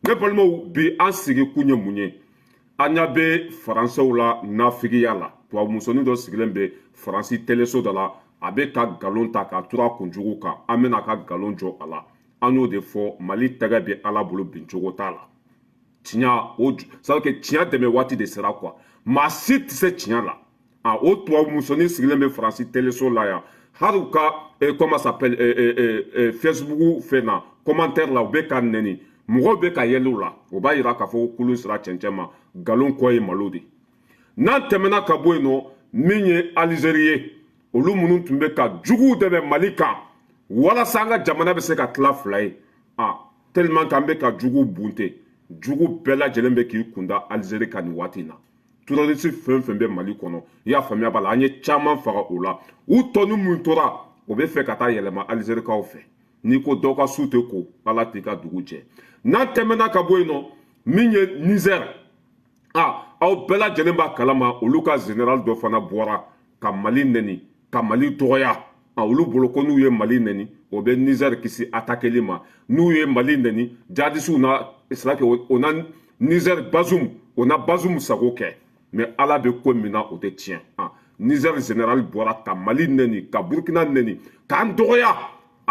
ne balimaw bi an sigi kun ye mun ye an ɲa bɛ faransɛw la nafigiya la tubabu musonin dɔ sigilen bɛ faransi teleso dɔ la a bɛ ka nkalon ta k'a turu a kunjugu kan an bɛna ka nkalon jɔ a la an y'o de fɔ mali tɛgɛ bɛ ala bolo bincogo t'a la tiɲɛ o c'est que tiɲɛ dɛmɛ waati de sera quoi maa si tɛ se tiɲɛ la o tubabu musonin sigilen bɛ faransi teleso la yan hali u ka comment s'appelle Facebook fɛn na commentaire la u bɛ ka nɛni mɔgɔw bɛ ka yɛlɛ u la o b'a yira k'a fɔ ko kulu sera cɛncɛn ma nkalon kɔ ye malo de n'an tɛmɛna ka bɔ yen nɔ min ye Alizeri ye olu minnu tun bɛ ka juguw dɛmɛ Mali kan walasa an ka jamana bɛ se ka tila fila ye tellement k'an bɛ ka juguw bunte jugu bɛɛ lajɛlen bɛ k'i kunda Alizeri kan nin waati in na terroriste fɛn fɛn bɛ Mali kɔnɔ i y'a faamuya b'a la an ye caman faga o la u tɔni mun tora o bɛ fɛ ka taa yɛlɛma Alizerikaw fɛ n'i ko dɔw ka su tɛ ko ala t'i ka dugu jɛ n'an tɛmɛna ka bɔ yen nɔ min ye Niger aw bɛɛ lajɛlen b'a kalama olu ka général dɔ fana bɔra ka Mali nɛni ka Mali dɔgɔya olu bolo ko n'u ye Mali nɛni o bɛ Niger kisi attaqueli ma n'u ye Mali nɛni jihadistes na c'est que o na Niger Bazoum o na Bazoum sago kɛ mais ala bɛ ko min na o tɛ tiɲɛ Niger général bɔra ka Mali nɛni ka Burkina nɛni k'an dɔgɔya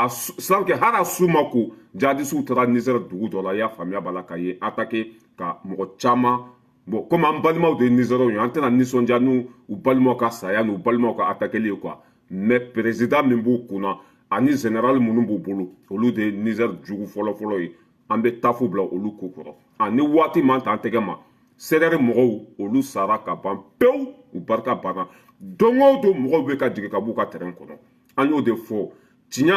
c'est que hali a su ma ko jihadistes taara Niger dugu dɔ la i y'a faamuya b'a la ka ye attaquer ka mɔgɔ caman bon comme an balimaw de ye Nizɛriw ye an tɛna nisɔndiya n'u balimaw ka saya n'u balimaw ka attaqueli ye quoi mais président min b'u kunna ani général minnu b'u bolo olu de ye Niger jugu fɔlɔfɔlɔ ye an bɛ taafu bila olu ko kɔrɔ ni waati man ta an tɛgɛ ma CDR mɔgɔw olu sara ka ban pewu u barika banna don o don mɔgɔw bɛ ka jigin ka b'u ka terrain kɔnɔ an y'o de fɔ tiɲɛ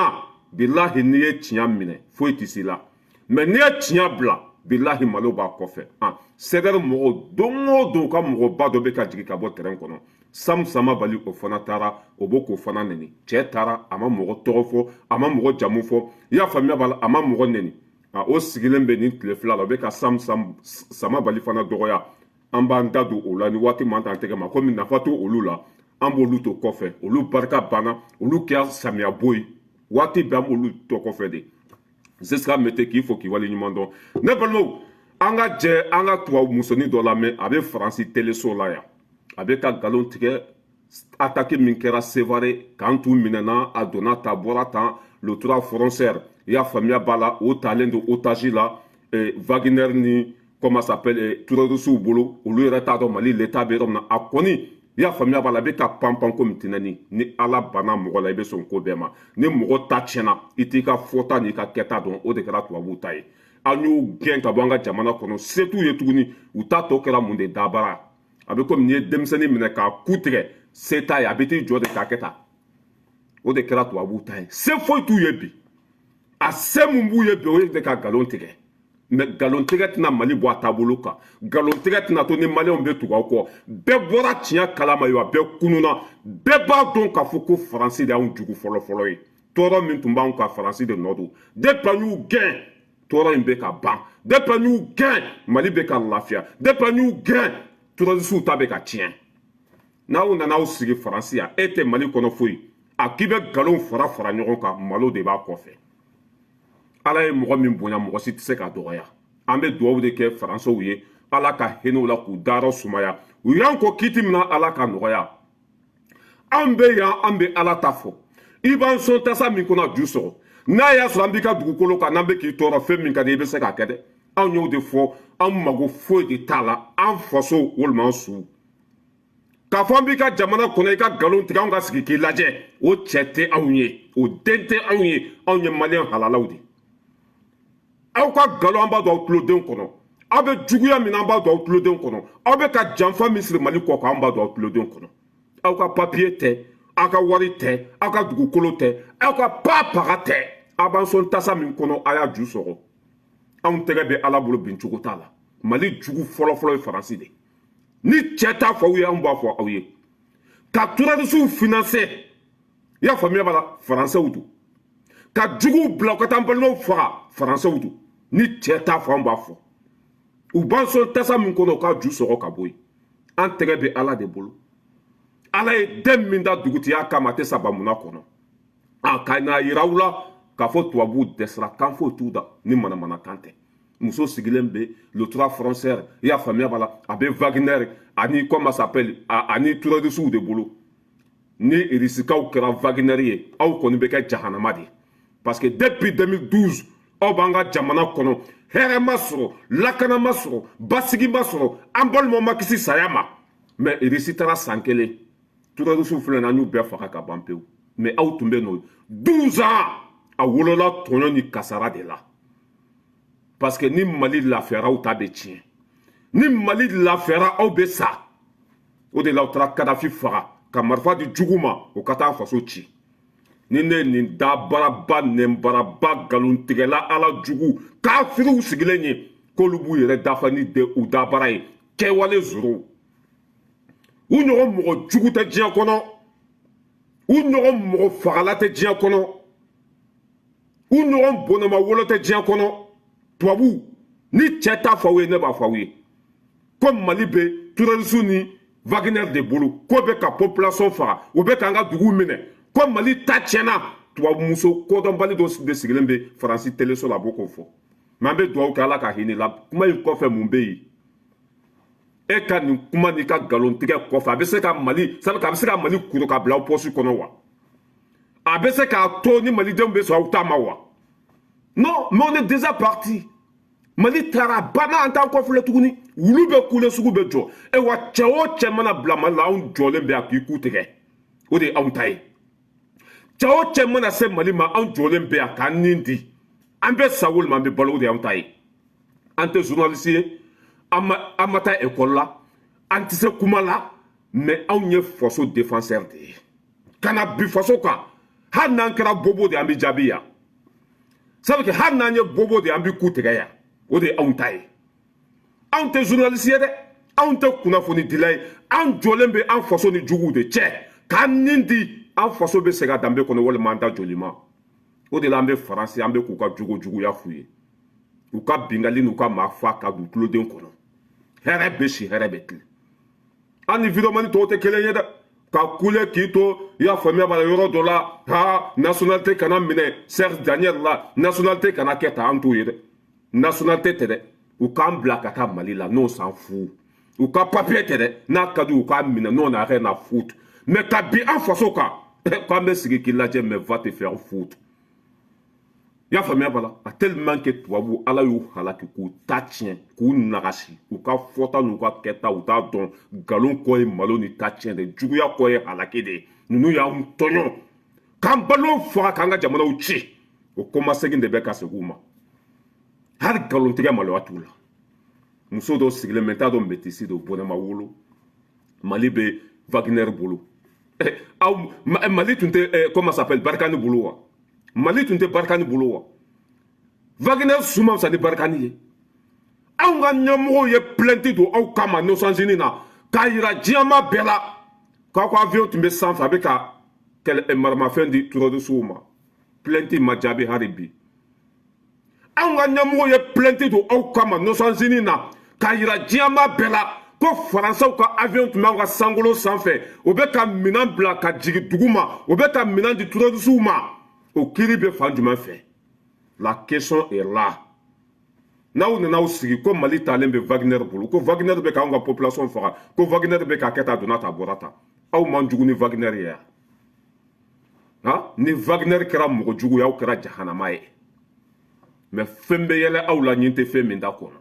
bilahi n'i ye tiɲɛ minɛ foyi tɛ s'i la mais n'i ye tiɲɛ bila bilahi malo b'a kɔfɛ CDR mɔgɔw don o don ka mɔgɔba dɔ bɛ ka jigin ka bɔ terrain kɔnɔ Sam Samabali o fana taara o b'o k'o fana nɛni cɛ taara a ma mɔgɔ tɔgɔ fɔ a ma mɔgɔ jamu fɔ i y'a faamuya b'a la a ma mɔgɔ nɛni o sigilen bɛ nin tile fila la o bɛ ka Sam Samabali fana dɔgɔya an b'an da don o la ni waati man t'an tɛgɛ ma komi nafa t'o olu la an b'olu to kɔfɛ olu barika banna olu kɛra samiya bo ye waati bɛɛ an b'olu to kɔfɛ de Zeska mete k'i fɔ k'i waleɲuman dɔn ne balimaw an ka jɛ an ka tubabu musonin dɔ lamɛn a bɛ faransi teleso la yan a bɛ ka nkalon tigɛ attaque min kɛra Sevare k'an t'u minɛna a donna ta bɔra tan le 3 frontière i y'a faamuya b'a la o talen don otage la Wagner ni comment s'appelle terroristes bolo olu yɛrɛ t'a dɔn Mali l'état bɛ yɔrɔ min na a kɔni i y'a faamuya b'a la a bɛ ka panpan komi tɛnɛni ni ala banna mɔgɔ la i bɛ sɔn ko bɛɛ ma ni mɔgɔ ta tiɲɛna i t'i ka fɔta n'i ka kɛta dɔn o de kɛra tubabuw ta ye an y'u gɛn ka bɔ an ka jamana kɔnɔ se t'u ye tuguni u t'a tɔ kɛra mun de dabara a bɛ komi n'i ye denmisɛnnin minɛ k'a ku tigɛ se t'a ye a bɛ t'i jɔ de k'a kɛ tan o de kɛra tubabuw ta ye se foyi t'u ye bi a se mun b'u ye bi o ye de ka nkalon tigɛ mais nkalon tigɛ tɛna Mali bɔ a taabolo kan nkalon tigɛ tɛna to ni maliyɛnw bɛ tugu aw kɔ bɛɛ bɔra tiɲɛ kalama ye wa bɛɛ kununa bɛɛ b'a dɔn k'a fɔ ko faransi de y'anw jugu fɔlɔfɔlɔ ye tɔɔrɔ min tun b'anw kan faransi de nɔ don depuis an y'u gɛn tɔɔrɔ in bɛ ka ban depuis an y'u gɛn Mali bɛ ka lafiya depuis an y'u gɛn terroristes ta bɛ ka tiɲɛ n'aw nana aw sigi faransi yan e tɛ Mali kɔnɔ foyi a k'i bɛ nkalon fara ɲɔgɔn kan malo de b'a kɔfɛ ala ye mɔgɔ min bonya mɔgɔ si tɛ se k'a dɔgɔya an bɛ dugawu de kɛ faransɛw ye ala ka hinɛw la k'u dayɔrɔ sumaya u y'an kɔ kiti min na ala ka nɔgɔya an bɛ yan an bɛ ala ta fɔ i b'an sɔn tasa min kɔnɔ ju sɔrɔ n'a y'a sɔrɔ an b'i ka dugukolo kan n'an bɛ k'i tɔɔrɔ fɛn min ka di i bɛ se k'a kɛ dɛ anw y'o de fɔ an mago foyi de t'a la an faso walima an su k'a fɔ an b'i ka jamana kɔnɔ i ka nkalon tigɛ anw ka sigi k'i lajɛ o cɛ tɛ anw ye o den tɛ anw ye anw ye maliyɛn halalaw de aw ka nkalon an b'a dɔn aw tulodenw kɔnɔ aw bɛ juguya min an b'a dɔn aw tulodenw kɔnɔ aw bɛ ka janfa min siri Mali kɔ kan an b'a dɔn aw tulodenw kɔnɔ aw ka papiye tɛ aw ka wari tɛ aw ka dugukolo tɛ aw ka paga tɛ aw b'an sɔn tasa min kɔnɔ a y'a ju sɔgɔ anw tɛgɛ bɛ ala bolo bincogo t'a la Mali jugu fɔlɔfɔlɔ ye faransi de ni cɛ t'a fɔ aw ye anw b'a fɔ aw ye ka terroristes financer i y'a faamuya b'a la faransɛw don ka juguw bila u ka taa an balimaw faga faransɛw don ni cɛ t'a fɔ an b'a fɔ u b'an sɔn tasa min kɔnɔ u k'a ju sɔgɔ ka bɔ yen an tɛgɛ bɛ ala de bolo ala ye den min da dugutiya kama a tɛ saba munna kɔnɔ ka n'a yira aw la k'a fɔ tubabuw dɛsɛra kan foyi t'u da ni manamanakan tɛ muso sigilen bɛ le 3 français i y'a faamuya b'a la a bɛ Wagner ani comment ça s'appelle ani terroristes de bolo ni risikaw kɛra Wagner ye aw kɔni bɛ kɛ jahanama de parce que depuis 2012 aw b'an ka jamana kɔnɔ hɛrɛ ma sɔrɔ lakana ma sɔrɔ basigi ma sɔrɔ an balimaw ma kisi saya ma mais Russie taara san kelen terroristes filɛ an y'u bɛɛ faga ka ban pewu mais aw tun bɛ n'o 12 ans a wolola tɔɲɔ ni kasara de la parce que ni Mali lafiyara aw ta bɛ tiɲɛ ni Mali lafiyara aw bɛ sa o de la aw taara Kadafi faga ka marifa di jugu ma o ka taa faso ci ni ne nin dabaraba nɛnbaraba nkalontigɛla ala jugu kafiriw sigilen ye k'olu b'u yɛrɛ dafa ni u dabara ye kɛwale zoro u ɲɔgɔn mɔgɔ jugu tɛ diɲɛ kɔnɔ u ɲɔgɔn mɔgɔ fagala tɛ diɲɛ kɔnɔ u ɲɔgɔn bɔnɛma wolo tɛ diɲɛ kɔnɔ tubabu ni cɛ t'a fɔ aw ye ne b'a fɔ aw ye ko Mali bɛ terroristes ni Wagner de bolo k'o bɛ ka population faga o bɛ k'an ka dugu minɛ ko Mali ta tiɲɛna tubabu muso kodɔnbali dɔ de sigilen bɛ Faransi teleso la a b'o k'o fɔ mais an bɛ dugawu kɛ ala ka hinɛ la kuma in kɔfɛ mun bɛ yen e ka nin kuma n'i ka nkalontigɛ kɔfɛ a bɛ se ka Mali sabu a bɛ se ka Mali kuru ka bila aw pɔsi kɔnɔ wa a bɛ se k'a to ni malidenw bɛ sɔn aw ta ma wa non mais on est déjà parti Mali taara banna an t'an kɔfilɛ tuguni wulu bɛ kule sugu bɛ jɔ e wa cɛ o cɛ mana bila Mali la anw jɔlen bɛ a k'i ku tigɛ o de ye anw ta ye cɛ o cɛ mana se Mali ma anw jɔlen bɛ a k'an nin di an bɛ sa woloma an bɛ balo o de y'anw ta ye an tɛ journaliste ye an ma taa école la an tɛ se kuma la mais anw ye faso défenseur de ye ka na bi faso kan hali n'an kɛra bobo de an bɛ jaabi yan sabu kɛ hali n'an ye bobo de an bɛ ku tigɛ yan o de ye anw ta ye anw tɛ journaliste ye dɛ anw tɛ kunnafoni dila ye an jɔlen bɛ an faso ni juguw de cɛ k'an nin di an faso bɛ segin a danbe kɔnɔ walima an ta joli ma o de la an bɛ Faransi an bɛ k'u ka juguya f'u ye u ka bingali n'u ka maa fa ka don tuloden kɔnɔ hɛrɛ bɛ si hɛrɛ bɛ tilen an ni vidéoman tɔw tɛ kelen ye dɛ ka kule k'i to i y'a faamuya b'a la yɔrɔ dɔ la ha nationalité kana minɛ Serge Daniel la nationalité kana kɛ tan an t'o ye dɛ nationalité tɛ dɛ u k'an bila ka taa Mali la n'o s'en fout u ka papier tɛ dɛ n'a ka di u k'a minɛ n'o n'a rien à foutre mais ka bin an faso kan k'an bɛ sigi k'i lajɛ mais va te faire foutre i y'a faamuya b'a la a tellement que tubabu ala y'u halaki k'u ta tiɲɛ k'u nagasi u ka fɔta n'u ka kɛta u t'a dɔn nkalon kɔ ye malo ni ta tiɲɛ de juguya kɔ ye halaki de ninnu y'anw tɔɲɔ k'an balimaw faga k'an ka jamanaw ci o kɔmasegin de bɛ ka segin u ma hali nkalontigɛ maloya t'u la muso dɔ sigilen bɛ n t'a dɔn métis do bɔnɛma wolo Mali bɛ Wagner bolo Mali tun tɛ comment ça s'appelle Barkhane bolo wa Mali tun tɛ Barkhane bolo wa Wagner suma fisa ni Barkhane ye anw ka ɲɛmɔgɔw ye plainte don aw kama Nations Unies na k'a yira diɲɛma bɛɛ la k'aw ka avion tun bɛ sanfɛ a bɛ ka maramafɛn di terroristes ma plainte ma jaabi hali bi anw ka ɲɛmɔgɔw ye plainte don aw kama Nations Unies na k'a yira diɲɛma bɛɛ la ko Faransaw ka avion tun b'anw ka sankolo sanfɛ o bɛ ka minɛn bila ka jigin dugu ma o bɛ ka minɛn di terroristes ma o kiiri bɛ fan jumɛn fɛ la question est là n'aw nana aw sigi ko Mali taalen bɛ Wagner bolo ko Wagner bɛ k'anw ka population faga ko Wagner bɛ k'a kɛ tan a donna tan a bɔra tan aw man jugu ni Wagner ye yan ni Wagner kɛra mɔgɔ jugu ye aw kɛra jahanama ye mais fɛn bɛ yɛlɛ aw la ɲin tɛ fɛn min da kɔnɔ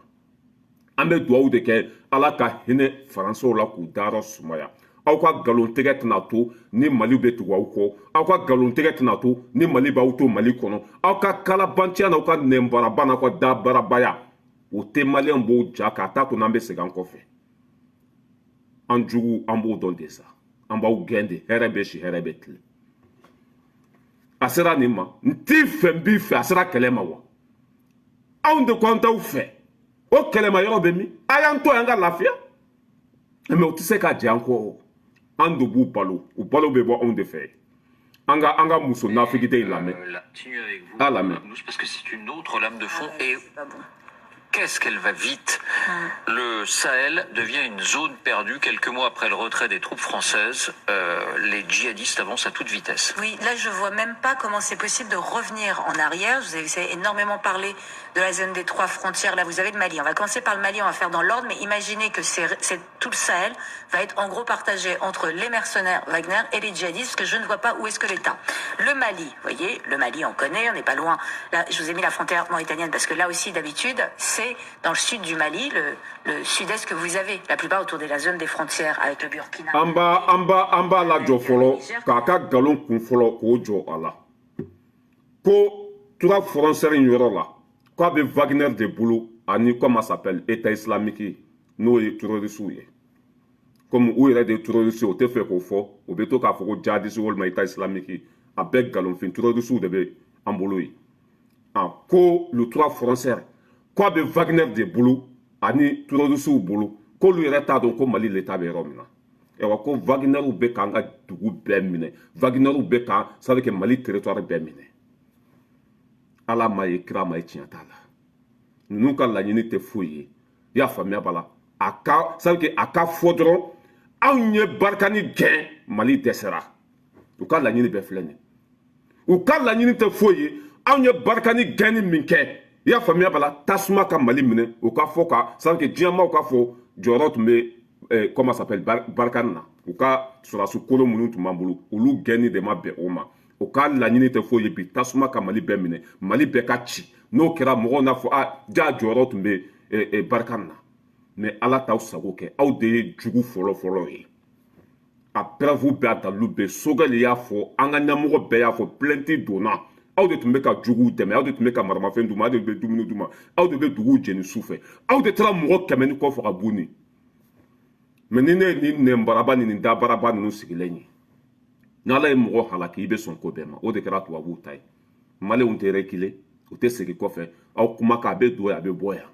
an bɛ dugawu de kɛ ala ka hinɛ Faransaw la k'u dayɔrɔ sumaya aw ka nkalontigɛ tɛna to ni Mali bɛ tugu aw kɔ aw ka nkalontigɛ tɛna to ni Mali b'aw to Mali kɔnɔ aw ka kalabanciya n'aw ka nɛnbaraba n'aw ka dabarabaya o tɛ maliyɛn b'o ja k'a ta to n'an bɛ segin an kɔfɛ an jugu an b'o dɔn de sa an b'aw gɛn de hɛrɛ bɛ si hɛrɛ bɛ tilen a sera nin ma n t'i fɛ n b'i fɛ a sera kɛlɛ ma wa anw de ko an t'aw fɛ o kɛlɛma yɔrɔ bɛ min a y'an to yan ka lafiya mais o tɛ se ka jɛ an kɔ an de b'u balo u balo bɛ bɔ anw de fɛ an ka muso nafigiden in lamɛn a lamɛn parce que c'est une autre lame de fond et qu'est-ce qu'elle va vite Le Sahel devient une zone perdue quelques mois après le retrait des troupes françaises. Les djihadistes avancent à toute vitesse. Oui, là je vois même pas comment c'est possible de revenir en arrière. Vous avez énormément parlé de la zone des 3 frontières. Là vous avez le Mali. On va commencer par le Mali, on va faire dans l'ordre, mais imaginez que tout le Sahel va être en gros partagé entre les mercenaires Wagner et les djihadistes, parce que je ne vois pas où est-ce que l'État. Le Mali, vous voyez, le Mali on connaît, on n'est pas loin. Là je vous ai mis la frontière mauritanienne parce que là aussi d'habitude c'est dans le sud du Mali, le sud-est que vous avez, la plupart autour de la zone des frontières avec le Burkina. Amba la jɔ fɔlɔ k'a ka galon kun fɔlɔ k'o jɔ a la ko tura frontière yɔrɔ la k'a bɛ Wagner de bolo ani comment ça s'appelle État islamique n'o ye terroristes ye comme u yɛrɛ de ye terroristes o tɛ fɛ k'o fɔ o bɛ to k'a fɔ ko jihadistes walima État islamique a bɛɛ galonfin terroristes de bɛ an bolo ye ko le tura frontière k'a bɛ Wagner de bolo ani terroristes bolo k'olu yɛrɛ t'a dɔn ko Mali l'État bɛ yɔrɔ min na. Ewa ko Wagner bɛ k'an ka dugu bɛɛ minɛ Wagner bɛ k'an c'est-à-dire que Mali territoire bɛɛ minɛ Ala ma ye kira ma ye tiɲɛ t'a la ninnu ka laɲini tɛ foyi ye i y'a faamuya b'a la c'est-à-dire que a ka fɔ dɔrɔn anw ye Barikani gɛn Mali dɛsɛra u ka laɲini bɛɛ filɛ nin u ka laɲini tɛ foyi ye anw ye Barikani gɛnni min kɛ i y'a faamuya b'a la tasuma ka Mali minɛ u ka fɔ ka c'est-à-dire que diɲɛmaaw ka fɔ jɔyɔrɔ tun bɛ comment ça s'appelle Barikani na u ka sɔrɔdasi kolo minnu tun b'an bolo olu gɛnni de ma bɛn o ma o ka laɲini tɛ foyi ye bi tasuma ka Mali bɛɛ minɛ Mali bɛɛ ka ci n'o kɛra mɔgɔw n'a fɔ jaa jɔyɔrɔ tun bɛ Barikani na mais Ala t'aw sago kɛ aw de ye jugu fɔlɔ ye a preuve bɛɛ a dalilu bɛɛ Sogɛli y'a fɔ an ka ɲɛmɔgɔ bɛɛ y'a fɔ plainte donna aw de tun bɛ ka juguw dɛmɛ aw de tun bɛ ka maramafɛn d'u ma aw de bɛ dumuni d'u ma aw de bɛ duguw jeni su fɛ aw de taara mɔgɔ 100 kɔ faga Buguni mais ni ne ye nin nɛnbaraba ni nin dabaraba ninnu sigilen ye n'Ala ye mɔgɔ halaki i bɛ sɔn ko bɛɛ ma o de kɛra tubabuw ta ye maliyɛnw tɛ reculer u tɛ segin kɔfɛ aw kuma kan a bɛ don yan a bɛ bɔ yan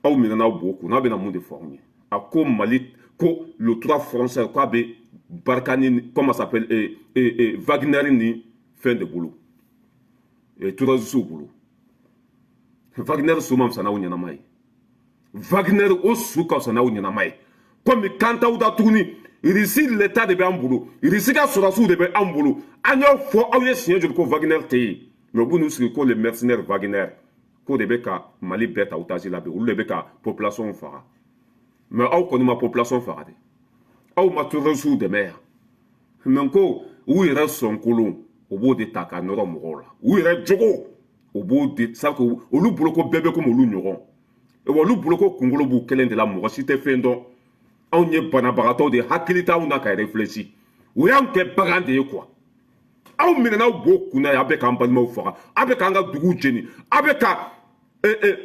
aw minɛna aw b'o kun n'a bɛna mun de fɔ anw ye a ko Mali ko le trois français k'a bɛ Barikani comment ça s'appelle Wagner ni fɛn de bolo terroristes bolo Wagner su ma fisa n'aw ɲɛnama ye Wagner o su ka fisa n'aw ɲɛnama ye komi kan t'aw da tuguni Russie l'État de bɛ an bolo Russie ka sɔrɔdasiw de bɛ an bolo an y'aw fɔ aw ye siɲɛ joli ko Wagner tɛ yen mais u b'u n'u sigi ko les mercenaires Wagner ko de bɛ ka Mali bɛɛ ta otage la bi olu de bɛ ka population faga mais aw kɔni ma population faga de aw ma terroristes dɛmɛ yan mais ko u yɛrɛ sɔnkolon o b'o de ta ka nɔrɔ mɔgɔw la u yɛrɛ jogo o b'o de c'est que olu bolo ko bɛɛ bɛ komi olu ɲɔgɔn olu bolo ko kunkolo b'u kelen de la mɔgɔ si tɛ fɛn dɔn anw ye banabagatɔw de hakili t'aw na ka réfléchir o y'anw kɛ bagan de ye quoi aw minɛna aw b'o kunna ye aw bɛ k'an balimaw faga aw bɛ k'an ka duguw jeni aw bɛ ka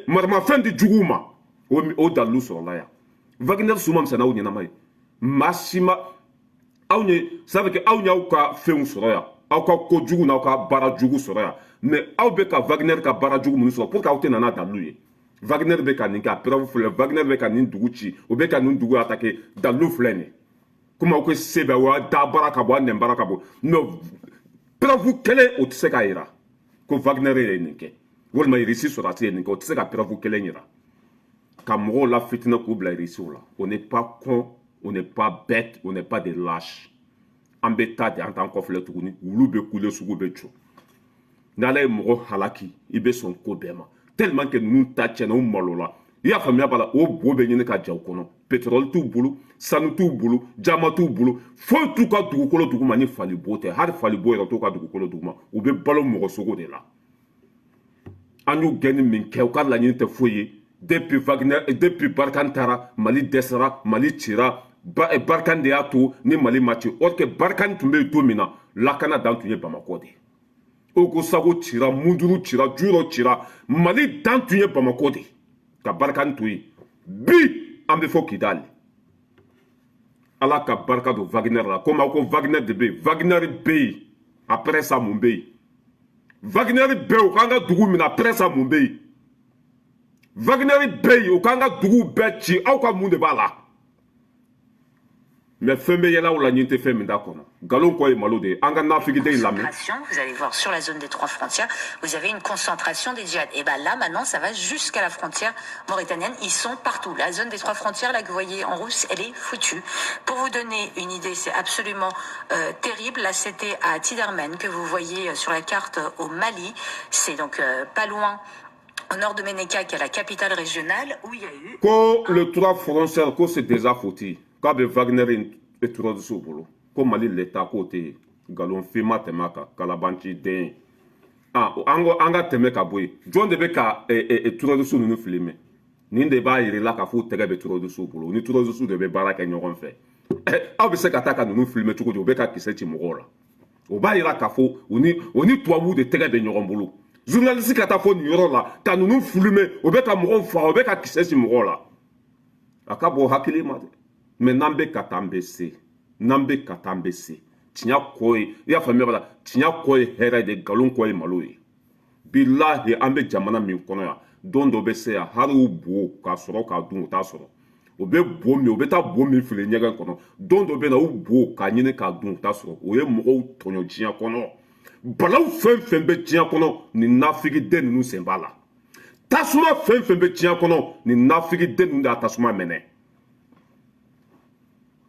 maramafɛn di juguw ma o dalilu sɔrɔla yan Wagner su ma fisa n'aw ɲɛnama ye maa si ma aw ye ça veut dire que aw y'aw ka fɛnw sɔrɔ yan aw ka kojugu n'aw ka baara jugu sɔrɔ yan mais aw bɛ ka Wagner ka baara jugu minnu sɔrɔ pour que aw tɛ na n'a dalilu ye Wagner bɛ ka nin kɛ a preuve filɛ Wagner bɛ ka nin dugu ci o bɛ ka nin dugu attaquer dalilu filɛ nin komi aw ko se bɛ o y'a da baara ka bɔ a nɛn baara ka bɔ mais preuve kelen o tɛ se k'a jira ko Wagner ye nin kɛ walima Russie sɔrɔdasi ye nin kɛ o tɛ se ka preuve kelen jira ka mɔgɔw la fitinɛ k'u bila Russiw la on n'est pas con on n'est pas bête on n'est pas des lâches an bɛ taa de an t'an kɔfilɛ tuguni wulu bɛ kule sugu bɛ jɔ n'Ala ye mɔgɔ halaki i bɛ sɔn ko bɛɛ ma tellement que ninnu ta tiɲɛna u malola i y'a faamuya b'a la o bo bɛ ɲini ka ja u kɔnɔ pétrole t'u bolo sanu t'u bolo jama t'u bolo foyi t'u ka dugukolo duguma ni falibo tɛ hali falibo yɛrɛ t'u ka dugukolo duguma u bɛ balo mɔgɔ sogo de la an y'u gɛnni min kɛ u ka laɲini tɛ foyi ye depuis Wagner depuis Barikani taara Mali dɛsɛra Mali cira Barikani de y'a to ni Mali ma ci or que Barikani tun bɛ yen don min na lakana dan tun ye Bamako de ye Ogosago cira Munduru cira Juro cira Mali dan tun ye Bamako de ye ka Barikani to yen bi an bɛ fɔ Kidali Ala ka barika don Wagner la komi aw ko Wagner de bɛ yen Wagner bɛ yen après ça mun bɛ yen Wagner bɛ yen u k'an ka dugu minɛ après ça mun bɛ yen Wagner bɛ yen u k'an ka duguw bɛɛ ci aw ka mun de b'a la mais fɛn bɛ yɛlɛ aw la ɲin tɛ fɛn min da kɔnɔ nkalon kɔ ye malo de ye an ka nafigiden in lamɛn. Vous allez voir sur la zone des 3 frontières, vous avez une concentration des djihad. Et bien là, maintenant, ça va jusqu'à la frontière mauritanienne. Ils sont partout. La zone des 3 frontières, là que vous voyez en rouge, elle est foutue. Pour vous donner une idée, c'est absolument terrible. Là, c'était à Tidermen que vous voyez sur la carte au Mali. C'est donc pas loin au nord de Ménéka, qui est la capitale régionale, où il y a eu... Ko le 3 frontières, ko c'est déjà foutu. Ko be Wagner et trop de soubolo. Ko Mali l'État côté galon fima temaka kalabanchi den. Ah, anga temeka boy. John de beka et trop de sou nous filmer. Ni de ba yiri la ka fo tege be trop de soubolo. Ni trop de sou de be baraka nyoron fait. Aw be se ka taka nous filmer tuko de beka kiseti mogola. O ba yira ka fo oni toi mu de tege be nyoron bolo. Journaliste qui a ta faute numéro là, quand nous nous filmons, on va ta mouron fa, on va ta kisser si mouron là. Akabo hakili made. Mais nambe katambese, nambe katambese. Tinya koi, ya famille là, tinya koi hera de galon koi maloi. Billahi ambe jamana mi kono ya, dondo bese ya haru bo ka soro ka dun ta soro. Obe bo mi, obe ta bo mi file nyega kono. Dondo be na u bo ka nyine ka dun ta soro. Oye mouron tonyo jinya kono. Balaw fɛn fɛn bɛ diɲɛ kɔnɔ ni nafigiden ninnu sen b'a la tasuma fɛn fɛn bɛ diɲɛ kɔnɔ ni nafigiden ninnu de y'a tasuma minɛ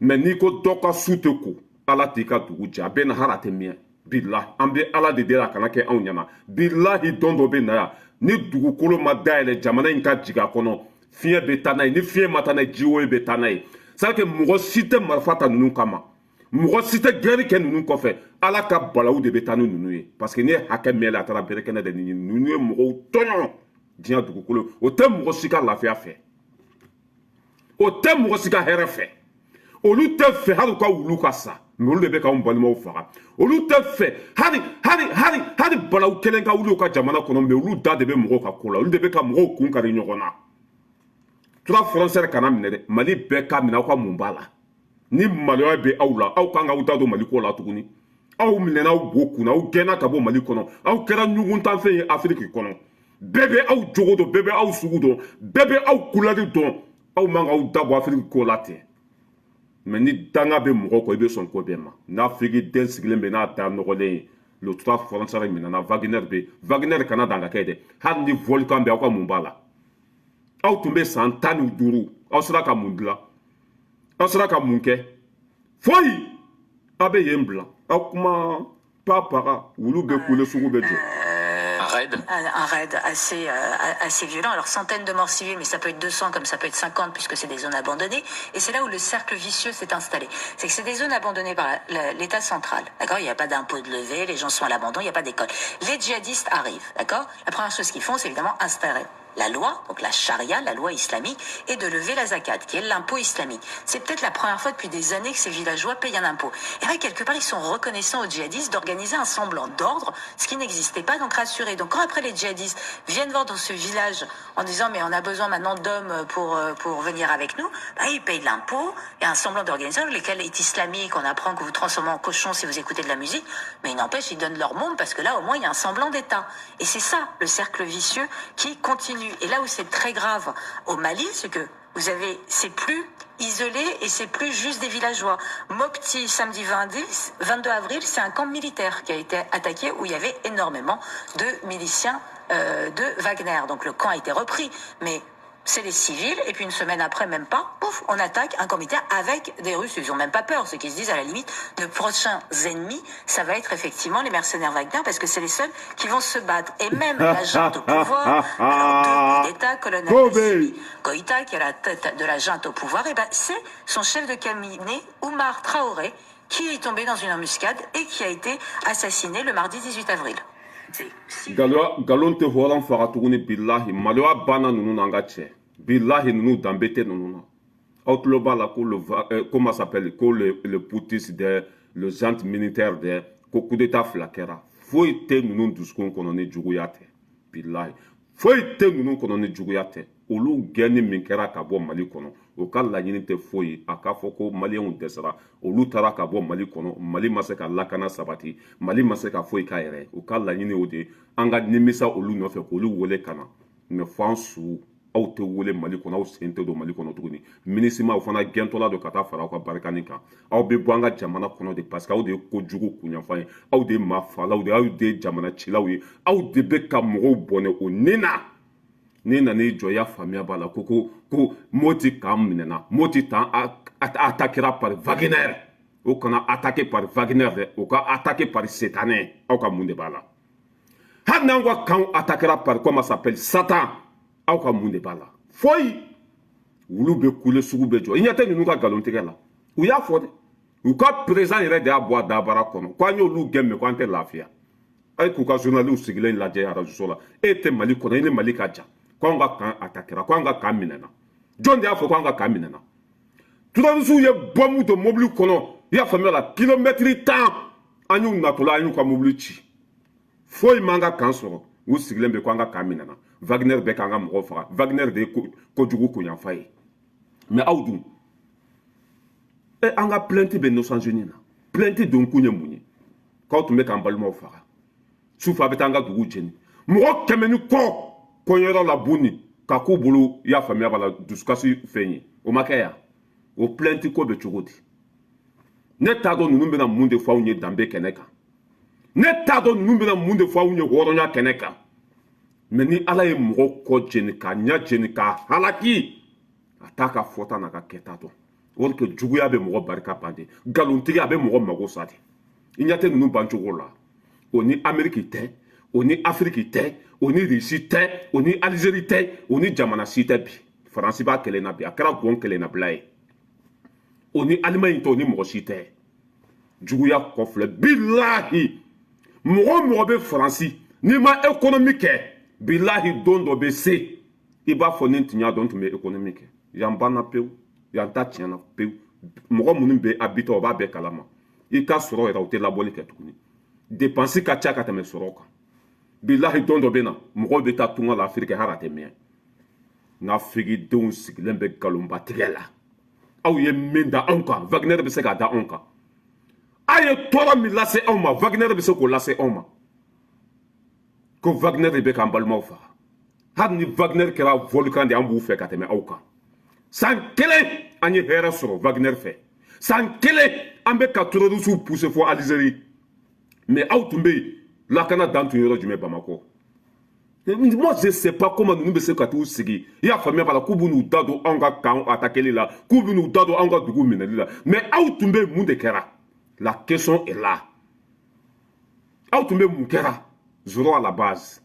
mɛ n'i ko dɔ ka su tɛ ko ala t'i ka dugu jɛ a bɛ na hali a tɛ miyɛn bilahi an bɛ ala de deli a kana kɛ anw ɲɛna bilahi dɔn dɔ bɛ na yan ni dugukolo ma dayɛlɛ jamana in ka jigin a kɔnɔ fiɲɛ bɛ taa n'a ye ni fiɲɛ ma taa n'a ye jiwoyo bɛ taa n'a ye c'est à dire que mɔgɔ si tɛ marifa ta ninnu kama mɔgɔ si tɛ gɛrɛ kɛ ninnu kɔfɛ ala ka balawu de bɛ taa ni ninnu ye parce que ni ye hakɛ min yɛlɛ a taara bere kɛnɛ de ɲini ninnu ye mɔgɔw tɔɲɔ diɲɛ dugukolo o tɛ mɔgɔ si ka lafiya fɛ o tɛ mɔgɔ si ka hɛrɛ fɛ olu tɛ fɛ hali u ka wulu ka sa mɛ olu de bɛ k'anw balimaw faga olu tɛ fɛ hali balawu kelen ka wuli u ka jamana kɔnɔ mɛ olu da de bɛ mɔgɔw ka ko la olu de bɛ ka mɔgɔw kun kari ɲɔgɔn na 3 frontières kana minɛ dɛ mali bɛɛ ka minɛ aw ka mun b'a la ni maloya bɛ aw la aw kan k'aw da don mali ko la tuguni aw minɛna aw bo kunna aw gɛnna ka bɔ mali kɔnɔ aw kɛra ɲuguntanfɛn ye afiriki kɔnɔ bɛɛ bɛ aw jogo dɔn bɛɛ bɛ aw sugu dɔn bɛɛ bɛ aw kulɛri dɔn aw man k'aw da bɔ afiriki ko la ten mɛ ni danga bɛ mɔgɔ kɔ i bɛ sɔn ko bɛɛ ma n'afiriki den sigilen bɛ n'a da nɔgɔlen ye le 3 frontières minɛna Wagner bɛ Wagner kana dan ka kɛ dɛ hali ni volcan bɛ aw ka mun b'a la aw tun bɛ san 15 aw sera ka mun dilan aw sera ka mun kɛ foyi aw bɛ yen bila aw kuma papaga wulu bɛ kule sugu bɛ jɔ. Un raid assez violent. Alors, centaines de morts civiles, mais ça peut être 200 comme ça peut être 50 puisque c'est des zones abandonnées. Et c'est là où le cercle vicieux s'est installé. C'est que c'est des zones abandonnées par l'État central. D'accord? Il n'y a pas d'impôt de levée, les gens sont à l'abandon, il n'y a pas d'école. Les djihadistes arrivent. D'accord? La première chose qu'ils font, c'est évidemment installer la loi, donc la charia, la loi islamique, et de lever la zakat, qui est l'impôt islamique. C'est peut-être la première fois depuis des années que ces villageois payent un impôt. Et là, quelque part, ils sont reconnaissants aux djihadistes d'organiser un semblant d'ordre, ce qui n'existait pas, donc rassurés. Donc quand après les djihadistes viennent voir dans ce village en disant mais on a besoin maintenant d'hommes pour venir avec nous, bah, ils payent l'impôt, il y a un semblant d'organisation, lequel est islamique, on apprend que vous transformez en cochon si vous écoutez de la musique, mais il n'empêche, ils donnent leur monde parce que là, au moins, il y a un semblant d'État. Et c'est ça, le cercle vicieux qui continue. Et là où c'est très grave au Mali, c'est que c'est plus isolé et c'est plus juste des villageois. Mopti, samedi 22 avril, c'est un camp militaire qui a été attaqué où il y avait énormément de miliciens de Wagner. Donc le camp a été repris, mais c'est les civils, et puis une semaine après, même pas, pouf, on attaque un camp militaire avec des Russes. Ils n'ont même pas peur, ceux qui se disent à la limite, nos prochains ennemis, ça va être effectivement les mercenaires Wagner, parce que c'est les seuls qui vont se battre. Et même la junte au pouvoir, alors deux d'État, colonel Assimi Goïta, qui est à la tête de la junte au pouvoir, et ben c'est son chef de cabinet, Oumar Traoré, qui est tombé dans une embuscade et qui a été assassiné le mardi 18 avril. Galon te horan faga tuguni billahi maloya bana nunu nanga cɛ billahi nunu danbe tɛ nunu na aw tulo b'a la ko comment s'appelle ko le poutis de le junte militaire de ko coup d'état fila kɛra foyi tɛ nunu dusukun kɔnɔ ni juguya tɛ billahi foyi tɛ nunu kɔnɔ ni juguya tɛ olu gɛnni min kɛra ka bɔ mali kɔnɔ o ka laɲini tɛ foyi a k'a fɔ ko maliyɛnw dɛsɛra olu taara ka bɔ mali kɔnɔ mali ma se ka lakana sabati mali ma se ka foyi k'a yɛrɛ u ka laɲini o de an ka nimisa olu nɔfɛ k'olu wele ka na mɛ fɔ an su aw tɛ wele mali kɔnɔ aw sen tɛ don mali kɔnɔ tuguni ministre ma o fana gɛntɔla don ka taa fara aw ka barikani kan aw bɛ bɔ an ka jamana kɔnɔ de parce que aw de ye kojugu kunyanfan ye aw de ye maa falaw de aw de ye jamana cilaw ye aw de bɛ ka mɔgɔw bɔnɛ o nin na n'i nan'i jɔ i y'a faamuya b'a la ko moti k'an minɛna moti t'an attaquera par Wagner o kana attaqué par Wagner dɛ o ka attaqué par Setanin aw ka mun de b'a la hali n'an ka kan attaquera par comment ça s'appelle Satan aw ka mun de b'a la foyi wulu bɛ kule sugu bɛ jɔ i ɲɛ tɛ ninnu ka nkalontigɛ la u y'a fɔ dɛ u ka président yɛrɛ de y'a bɔ a dabara kɔnɔ k'an y'olu gɛn mɛ k'an tɛ lafiya a ye k'u ka journalistes sigilen lajɛ arajo la e tɛ mali kɔnɔ i ni mali ka jan k'anw ka kan attaquera k'anw ka kan minɛna jɔn de y'a fɔ k'anw ka kan minɛna terroristes ye bɔmu don mobili kɔnɔ i y'a faamuya la kilomɛtiri 10 an y'u natɔla an y'u ka mobili ci foyi m'an ka kan sɔrɔ u sigilen bɛ k'an ka kan minɛna Wagner bɛ k'an ka mɔgɔw faga Wagner de ye kojugu kunyanfa ye mais aw dun an ka plainte bɛ Nations Unies na plainte don kun ye mun ye k'aw tun bɛ k'an balimaw faga sufɛ a bɛ taa an ka dugu jeni mɔgɔ 100 ni kɔ kɔɲɔyɔrɔ la bunni ka k'u bolo i y'a faamuya b'a la dusukasi fɛn ye o ma kɛ yan o plainte ko bɛ cogo di ne t'a dɔn ninnu bɛna mun de fɔ anw ye danbe kɛnɛ kan ne t'a dɔn ninnu bɛna mun de fɔ anw ye hɔrɔnya kɛnɛ kan mais ni ala ye mɔgɔ kɔ jeni k'a ɲɛ jeni k'a halaki a t'a ka fɔta n'a ka kɛta dɔn o de kɛ juguya bɛ mɔgɔ barika ban de nkalontigiya a bɛ mɔgɔ mago sa de i ɲɛ tɛ ninnu bancogo la o ni Amérique tɛ o ni Afrique tɛ o ni Russie tɛ o ni Algérie tɛ o ni jamana si tɛ bi Faransi b'a kɛlɛ na bi a kɛra gɔn kɛlɛ na bila ye o ni Allemagne tɛ o ni mɔgɔ si tɛ juguya kɔfilɛ bilahi mɔgɔ mɔgɔ bɛ Faransi n'i ma économie kɛ bilahi don dɔ bɛ se i b'a fɔ ni n tun y'a dɔn n tun bɛ économie kɛ yan banna pewu yan ta tiɲɛna pewu mɔgɔ minnu bɛ habité o b'a bɛɛ kalama i ka sɔrɔ yɛrɛ o tɛ labɔli kɛ tuguni dépense ka ca ka tɛmɛ sɔrɔ kan bilahi don dɔ bɛ na mɔgɔw bɛ taa tunga la Afiriki hali a tɛ mɛn nka afikidenw sigilen bɛ nkalonbatigɛ la aw ye min da anw kan Wagner bɛ se k'a da anw kan a ye tɔɔrɔ min lase anw ma Wagner bɛ se k'o lase anw ma ko Wagner de bɛ k'an balimaw faga hali ni Wagner kɛra volcan de an b'u fɛ ka tɛmɛ aw kan san 1 an ye hɛrɛ sɔrɔ Wagner fɛ san 1 an bɛ ka terroristes pousser fɔ Algérie mais aw tun bɛ yen lakana dan tun yɔrɔ jumɛn Bamakɔ moi je sais pas comment ninnu bɛ se ka t'u sigi i y'a faamuya b'a la k'u bɛ n'u da don anw ka kan attaqueli la k'u bɛ n'u da don anw ka dugu minɛli la mais aw tun bɛ mun de kɛra la question est là aw tun bɛ mun kɛra zéro à la base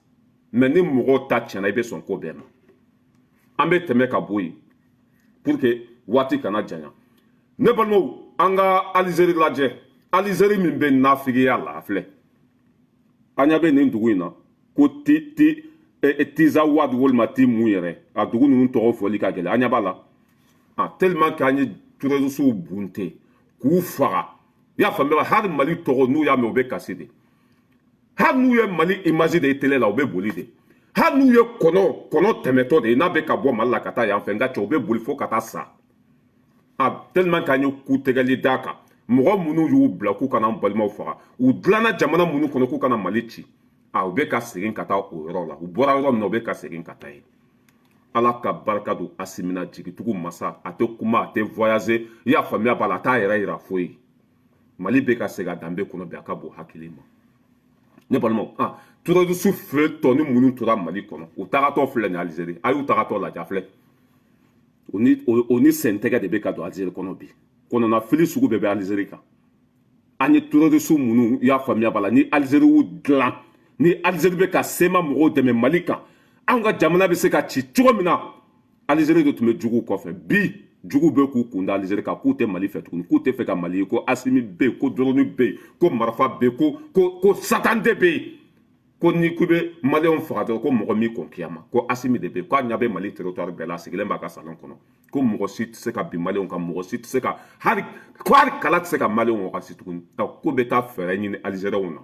mais ni mɔgɔw ta tiɲɛna i bɛ sɔn ko bɛɛ ma an bɛ tɛmɛ ka bɔ yen pour que waati kana janya ne balimaw an ka Algérie lajɛ Algérie min bɛ nafigiya la a filɛ an ɲɛ bɛ nin dugu in na ko Tiza Wade walima ti mun yɛrɛ a dugu ninnu tɔgɔ fɔli ka gɛlɛn an ɲɛ b'a la tellement que an ye terroristes bunte k'u faga i y'a faamuya hali Mali tɔgɔ n'u y'a mɛn u bɛ kasi de hali n'u ye Mali image de ye télé la u bɛ boli de hali n'u ye kɔnɔ tɛmɛtɔ de ye n'a bɛ ka bɔ Mali la ka taa yan fɛ nka cɛ u bɛ boli fo ka taa sa tellement que an ye ku tɛgɛli d'a kan mɔgɔ minnu y'u bila k'u kana an balimaw faga u dilanna jamana minnu kɔnɔ k'u kana Mali ci u bɛ ka segin ka taa o yɔrɔ la u bɔra yɔrɔ min na u bɛ ka segin ka taa yen ala ka barika don Asimina jigitigiw masa a tɛ kuma a tɛ voyager i y'a faamuya b'a la a t'a yɛrɛ yira foyi Mali bɛ ka segin a danbe kɔnɔ bi a ka bon hakili ma ne balimaw terroristes filɛ tɔ ni minnu tora Mali kɔnɔ u tagatɔ filɛ nin Algérie a y'u tagatɔ lajɛ filɛ o ni sɛntɛgɛ de bɛ ka don Algérie kɔnɔ bi kɔnɔna fili sugu bɛɛ bɛ Algérie kan an ye terroristes minnu i y'a faamuya b'a la ni Algérie y'u dilan ni Algérie bɛ ka sema mɔgɔw dɛmɛ Mali kan anw ka jamana bɛ se ka ci cogo min na Algérie de tun bɛ juguw kɔfɛ bi juguw bɛ k'u kun da Algérie kan k'u tɛ Mali fɛ tuguni k'u tɛ fɛ ka Mali ye ko Asimi bɛ yen ko Drone bɛ yen ko marifa bɛ yen ko Satan de bɛ yen ko ni k'u bɛ Maliyɛnw faga dɔrɔn ko mɔgɔ min kɔn kiyama ko Asimi de bɛ yen k'a ɲɛ bɛ Mali territoire bɛɛ la a sigilen b'a ka salon kɔnɔ ko mɔgɔ si tɛ se ka bin Maliyɛnw kan mɔgɔ si tɛ se ka hali kala tɛ se ka Maliyɛnw wagasi tuguni ko bɛ taa fɛɛrɛ ɲini Algériens na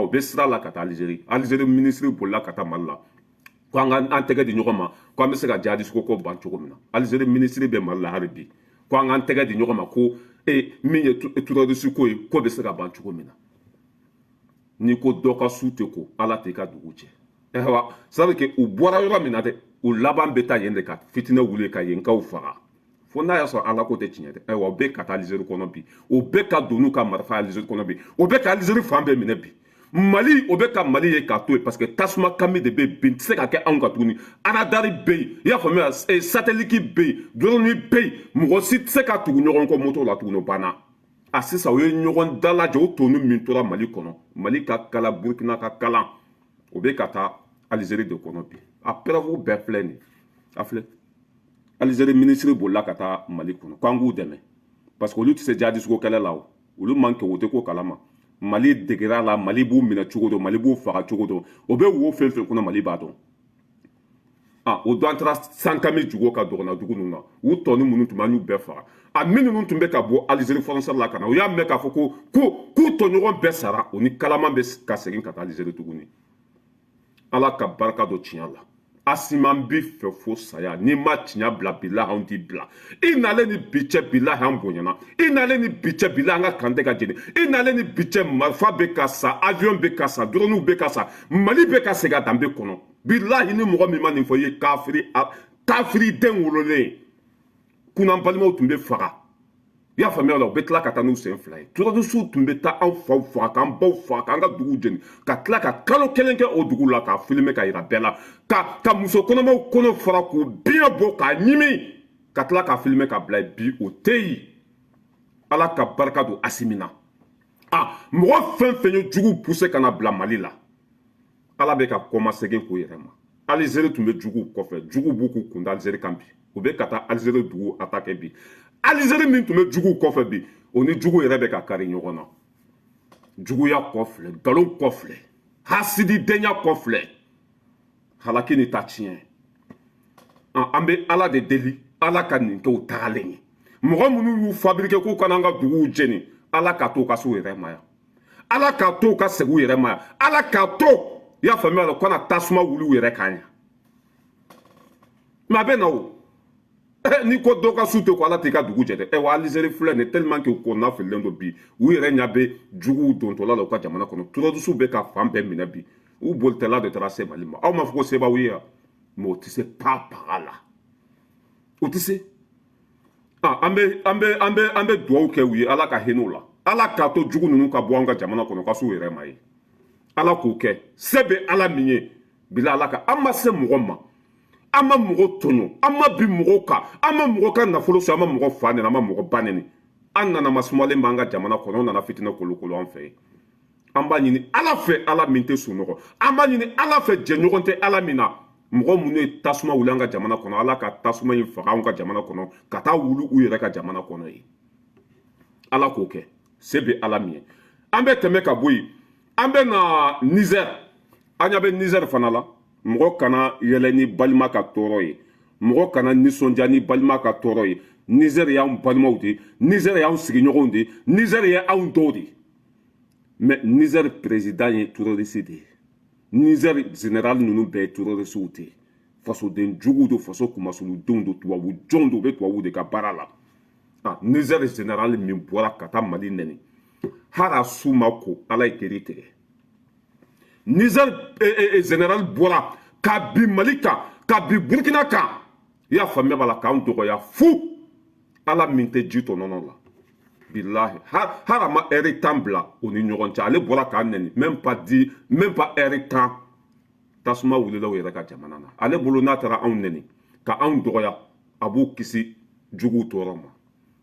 u bɛ sira la ka taa Algérie ministre bolila ka taa Mali la ko an tɛgɛ di ɲɔgɔn ma ko an bɛ se ka jihadiste ko ban cogo min na Algérie ministre bɛ Mali la hali bi ko an k'an tɛgɛ di ɲɔgɔn ma ko min ye terroriste ko ye ko bɛ se ka ban cogo min na n'i ko dɔ ka su tɛ ko ala tɛ ka dugu cɛ ça veut dire que u bɔra yɔrɔ min na dɛ o laban bɛ taa yen de ka fitinɛ wuli ka yenkaw faga fo n'a y'a sɔrɔ ala ko tɛ tiɲɛ dɛ ayiwa o bɛɛ ka taa alizeri kɔnɔ bi o bɛɛ ka don n'u ka marifa alizeri kɔnɔ bi o bɛɛ ka alizeri fan bɛɛ minɛ bi mali o bɛ ka mali ye k'a to yen parce que tasuma kami de bɛ bin tɛ se ka kɛ anw ka tuguni aradari bɛ yen i y'a faamuya sateliki bɛ yen drone bɛ yen mɔgɔ si tɛ se ka tugu ɲɔgɔn kɔ moto la tuguni o banna a sisan o ye ɲɔgɔn dalajɛ o toni min tora mali kɔnɔ mali ka kalan burukina ka kalan o bɛ ka taa alizeri de kɔnɔ bi a pɛrɛfu bɛɛ filɛ nin a filɛ alizeri minisiri bolila ka taa mali kɔnɔ k'an k'u dɛmɛ parce que olu tɛ se jihadisiko kɛlɛ la o olu man kɛ o tɛ ko kalama mali degera la mali b'u minɛ cogo dɔ mali b'u faga cogo dɔ o bɛ wo fɛn fɛn kɔnɔ mali b'a dɔn o don an taara sankami jugo ka dɔgɔnna dugu ninnu na u tɔni minnu tun bɛ an y'u bɛɛ faga a minnu tun bɛ ka bɔ alizeri fɔlɔsɛri la ka na u y'a mɛn k'a fɔ k'u tɔɲɔgɔn bɛɛ sara o ni kalaman bɛ ka segin ka taa alizeri tuguni ala ka barika dɔ tiɲɛ la a si man bi fɛ fo saya n'i ma tiɲɛ bila bilahi anw t'i bila i nalen ni bi cɛ bilahi an bonyana i nalen ni bi cɛ bilahi an ka kan tɛ ka jeni i nalen ni bi cɛ marifa bɛ ka sa avion bɛ ka sa drone bɛ ka sa mali bɛ ka segin a danbe kɔnɔ bilahi ni mɔgɔ min ma nin fɔ i ye kafiri den wololen kunna balimaw tun bɛ faga i y'a faamuya la u bɛ tila ka taa n'u sen fila ye turabisiw tun bɛ taa anw faw faga k'an baw faga k'an ka dugu jeni ka tila ka kalo kelen kɛ o dugu la k'a filime ka yira bɛɛ la ka muso kɔnɔmaw kɔnɔ fara k'u biɲɛ bɔ k'a ɲimi ka tila k'a filime ka bila bi o tɛ yen ala ka barika don asimina mɔgɔ fɛn fɛn ye jugu poussé ka na bila mali la ala bɛ ka kɔma segin k'o yɛrɛ ma alizeri tun bɛ jugu kɔfɛ jugu b'u k'u kunda alizeri kan bi u bɛ ka taa alizeri dugu attaqué bi alizeri min tun bɛ jugu kɔfɛ bi o ni jugu yɛrɛ bɛ ka kari ɲɔgɔn na juguya kɔfilɛ nkalon kɔfilɛ hasididenya kɔfilɛ halaki ni ta tiɲɛ an bɛ ala de deli ala ka nin kɛ o tagalen ye mɔgɔ minnu y'u fabriqué k'u kana an ka duguw jeni ala ka to u ka se u yɛrɛ ma yan ala ka to u ka segin u yɛrɛ ma yan ala ka to i y'a faamuya la u kana tasuma wuli u yɛrɛ kan yan mɛ a bɛ na o n'i ko dɔ ka su tɛ ko ala t'i ka dugu jɛ dɛ wa alizeri filɛ nin tellement que u kɔnɔna fililen don bi u yɛrɛ ɲɛ bɛ juguw dontɔla la u ka jamana kɔnɔ turɔdusiw bɛ ka fan bɛɛ minɛ bi u bolitɛla de taara se mali ma aw m'a fɔ ko se b'aw ye yan mɛ o tɛ se paga la o tɛ se an bɛ dugawu kɛ u ye ala ka hinɛ u la ala k'a to jugu ninnu ka bɔ an ka jamana kɔnɔ ka s'u yɛrɛ ma ye ala k'o kɛ se bɛ ala min ye bila ala ka an ma se mɔgɔ ma an ma mɔgɔ tɔɲɔ an ma bi mɔgɔw kan an ma mɔgɔ ka nafolo so an ma mɔgɔ fa neni an ma mɔgɔ ba neni an nana masumalen b'an ka jamana kɔnɔ an nana fitinɛ kolokolo an fɛ yen an b'a ɲini ala fɛ ala min tɛ sunɔgɔ an b'a ɲini ala fɛ jɛɲɔgɔn tɛ ala min na mɔgɔ minnu ye tasuma wuli an ka jamana kɔnɔ ala ka tasuma in faga an ka jamana kɔnɔ ka taa wuli u yɛrɛ ka jamana kɔnɔ ye ala k'o kɛ se bɛ ala min ye an bɛ tɛmɛ ka bɔ yen an bɛ na nizɛri an ɲɛ bɛ nizɛri fana la mɔgɔ kana yɛlɛ ni balima ka tɔɔrɔ ye mɔgɔ kana nisɔndiya ni balima ka tɔɔrɔ ye nizɛri y'anw balimaw de nizɛri y'anw sigiɲɔgɔnw de nizɛri ye anw dɔw de mɛ nizɛri président ye terroriste de ye nizɛri général ninnu bɛɛ ye terroriste de ye fasoden jugu do faso kumasuludenw do tubabu jɔnw do u bɛ tubabu de ka baara la nizɛri général min bɔra ka taa mali nɛni hali a su ma ko ala ye keri tigɛ Niger général bɔra ka bi mali kan ka bi burkina kan i y'a faamuya b'a la k'anw dɔgɔya fu ala min tɛ ji tɔ nɔnɔ la bilahi hali a ma ɛri 10 bila o ni ɲɔgɔn cɛ ale bɔra k'a nɛni même pas ɛri 10 tasuma wulila u yɛrɛ ka jamana na ale bolo n'a taara anw nɛni ka anw dɔgɔya a b'u kisi juguw tɔɔrɔ ma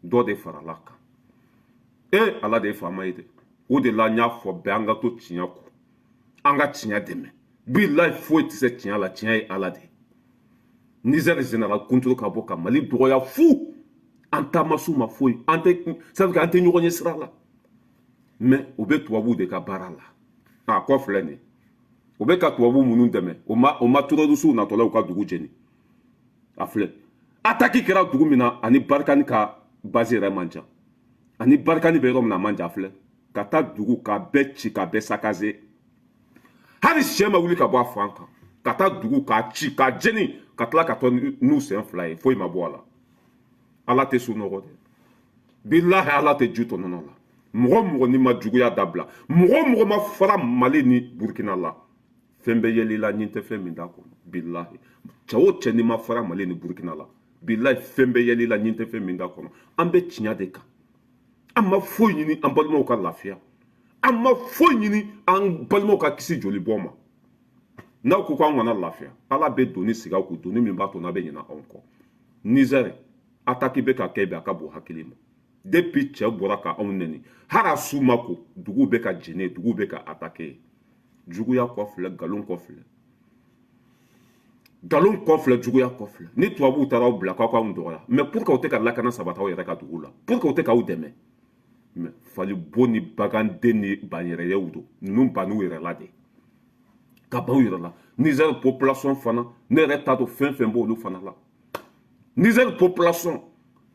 dɔ de farala kan ala de ye faama ye dɛ o de la n y'a fɔ bɛɛ an ka to tiɲɛ kɔ an ka tiɲɛ dɛmɛ bilahi foyi tɛ se tiɲɛ la tiɲɛ ye ala de ye nizɛri général kunturu ka bɔ ka mali dɔgɔya fu an taamasiw ma foyi an tɛ ɲɔgɔn ye sira la mɛ u bɛ tubabuw de ka baara la kɔ filɛ nin u bɛ ka tubabu minnu dɛmɛ o ma terrorisiw natɔla u ka dugu jeni a filɛ attaque kɛra dugu min na ani barikani ka base yɛrɛ man jan ani barikani bɛ yɔrɔ min na a man jan filɛ ka taa dugu k'a bɛɛ ci k'a bɛɛ sakaze hali sɛ ma wuli ka bɔ a fan kan ka taa dugu k'a ci k'a jeni ka tila ka tɔ n'u sen fila ye foyi ma bɔ a la ala tɛ sunɔgɔ dɛ bilahi ala tɛ ju tɔ nɔnɔ la mɔgɔ mɔgɔ ni ma juguya dabila mɔgɔ mɔgɔ ma fara mali ni burukina la fɛn bɛ yɛlɛ i la ɲin tɛ fɛn min t'a kɔnɔ bilahi cɛ o cɛ n'i ma fara Mali ni Burkina la bilahi fɛn bɛ yɛlɛ i la ɲin tɛ fɛn min t'a kɔnɔ an bɛ tiɲɛ de kan an ma foyi ɲini an balimaw ka lafiya an ma foyi ɲini an balimaw ka kisi joli bɔ ma n'aw ko k'an kana lafiya ala bɛ doni sigi aw kun doni min b'a to n'a bɛ ɲinɛ anw kɔ Niger attaque bɛ ka kɛ bi a ka bon hakili ma depuis cɛ bɔra ka anw nɛni hali a su ma ko duguw bɛ ka jeni duguw bɛ ka attaquer juguya kɔfilɛ nkalon kɔfilɛ nkalon kɔfilɛ juguya kɔfilɛ ni tubabuw taara aw bila k'aw k'anw dɔgɔya mais pour que aw tɛ ka lakana sabati aw yɛrɛ ka dugu la pour que aw tɛ k'aw dɛmɛ mais fali bo ni baganden ni banyɛrɛyew don ninnu ban'u yɛrɛ la de ka ban u yɛrɛ la Niger population fana ne yɛrɛ t'a dɔn fɛn fɛn b'olu fana la Niger population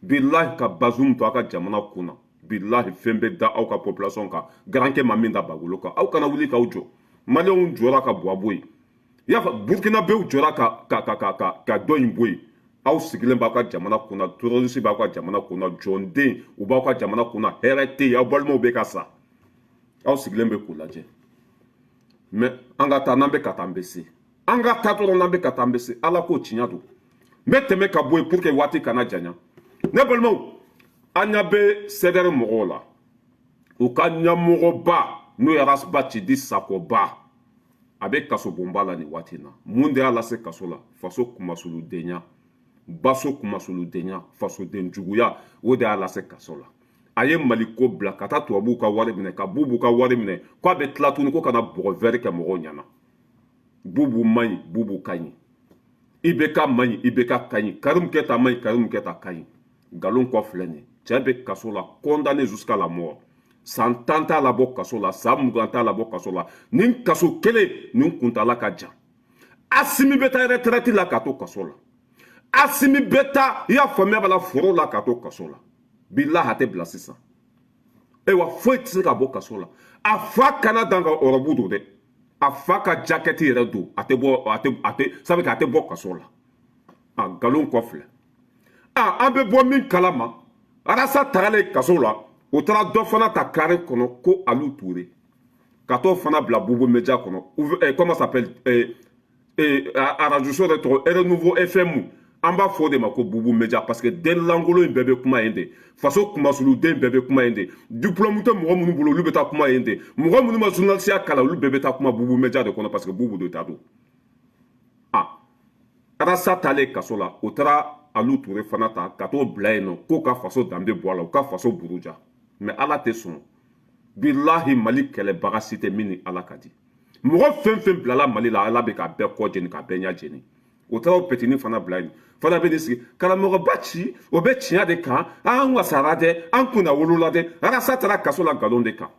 bilahi ka Bazoum to aw ka jamana kunna bilahi fɛn bɛ da aw ka population kan garankɛ ma min da bagolo kan aw kana wuli k'aw jɔ maliyɛnw jɔra ka bɔ a bɔ yen i y'a fɔ burkinabɛw jɔra ka dɔ in bɔ yen aw sigilen b'aw ka jamana kunna terroriste b'aw ka jamana kunna jɔnden u b'aw ka jamana kunna hɛrɛ tɛ yen aw balimaw bɛ ka sa aw sigilen bɛ k'u lajɛ mais an ka taa n'an bɛ ka taa an bɛ se an ka taa dɔrɔn n'an bɛ ka taa an bɛ se ala k'o tiɲɛ don n bɛ tɛmɛ ka bɔ yen pour que waati kana janya ne balimaw an ɲɛ bɛ CDR mɔgɔw la u ka ɲɛmɔgɔba n'o ye Arasba Cidi Sakoba a bɛ kaso bonba la nin waati in na mun de y'a lase kaso la faso kumasuludenya baso kumasuludenya fasoden juguya o de y'a lase kaso la a ye Mali ko bila ka taa tubabuw ka wari minɛ ka Bubu ka wari minɛ k'a bɛ tila tuguni ko kana bɔgɔ vɛri kɛ mɔgɔw ɲɛna Bubu man ɲi Bubu ka ɲi IBK man ɲi IBK ka ɲi Karim Keta man ɲi Karim Keta ka ɲi nkalon kɔ filɛ nin cɛ bɛ kaso la condamné jusqu'à la mort san 10 t'a labɔ kaso la san 20 t'a labɔ kaso la nin kaso kelen nin kuntala ka jan Asimi bɛ taa retraite la ka to kaso la Asimi bɛ taa i y'a faamuya b'a la foro la ka to kaso la bilahi a tɛ bila sisan ayiwa foyi tɛ se ka bɔ kaso la a fa kana dan ka ɔrɔbu don dɛ a fa ka jacket yɛrɛ don a tɛ bɔ sabu a tɛ bɔ kaso la a nkalon kɔ filɛ an bɛ bɔ min kalama Arasa tagalen kaso la o taara dɔ fana ta carré kɔnɔ ko Alu Ture ka t'o fana bila Bubu Media kɔnɔ comment ça s'appelle radio so de tɔgɔ Renouveau FM an b'a fɔ o de ma ko Bubu Media parce que den langolo in bɛɛ bɛ kuma yen de faso kumasuluden bɛɛ bɛ kuma yen de diplôme tɛ mɔgɔ minnu bolo olu bɛ taa kuma yen de mɔgɔ minnu ma journaliste kalan olu bɛɛ bɛ taa kuma Bubu Media de kɔnɔ parce que Bubu de ta don Arasa taalen kaso la o taara Alu Ture fana ta ka t'o bila yen nɔ k'o ka faso danbe bɔ a la u ka faso buruja mais ala tɛ sɔn bilahi Mali kɛlɛbaga si tɛ min ni ala ka di mɔgɔ fɛn fɛn bilala Mali la ala bɛ k'a bɛɛ kɔ jeni k'a bɛɛ ɲɛ jeni o taara o petini fana bila yen fana bɛ ne sigi karamɔgɔba ci o bɛ tiɲɛ de kan an wasara dɛ an kunna wolola dɛ Arasa taara kaso la nkalon de kan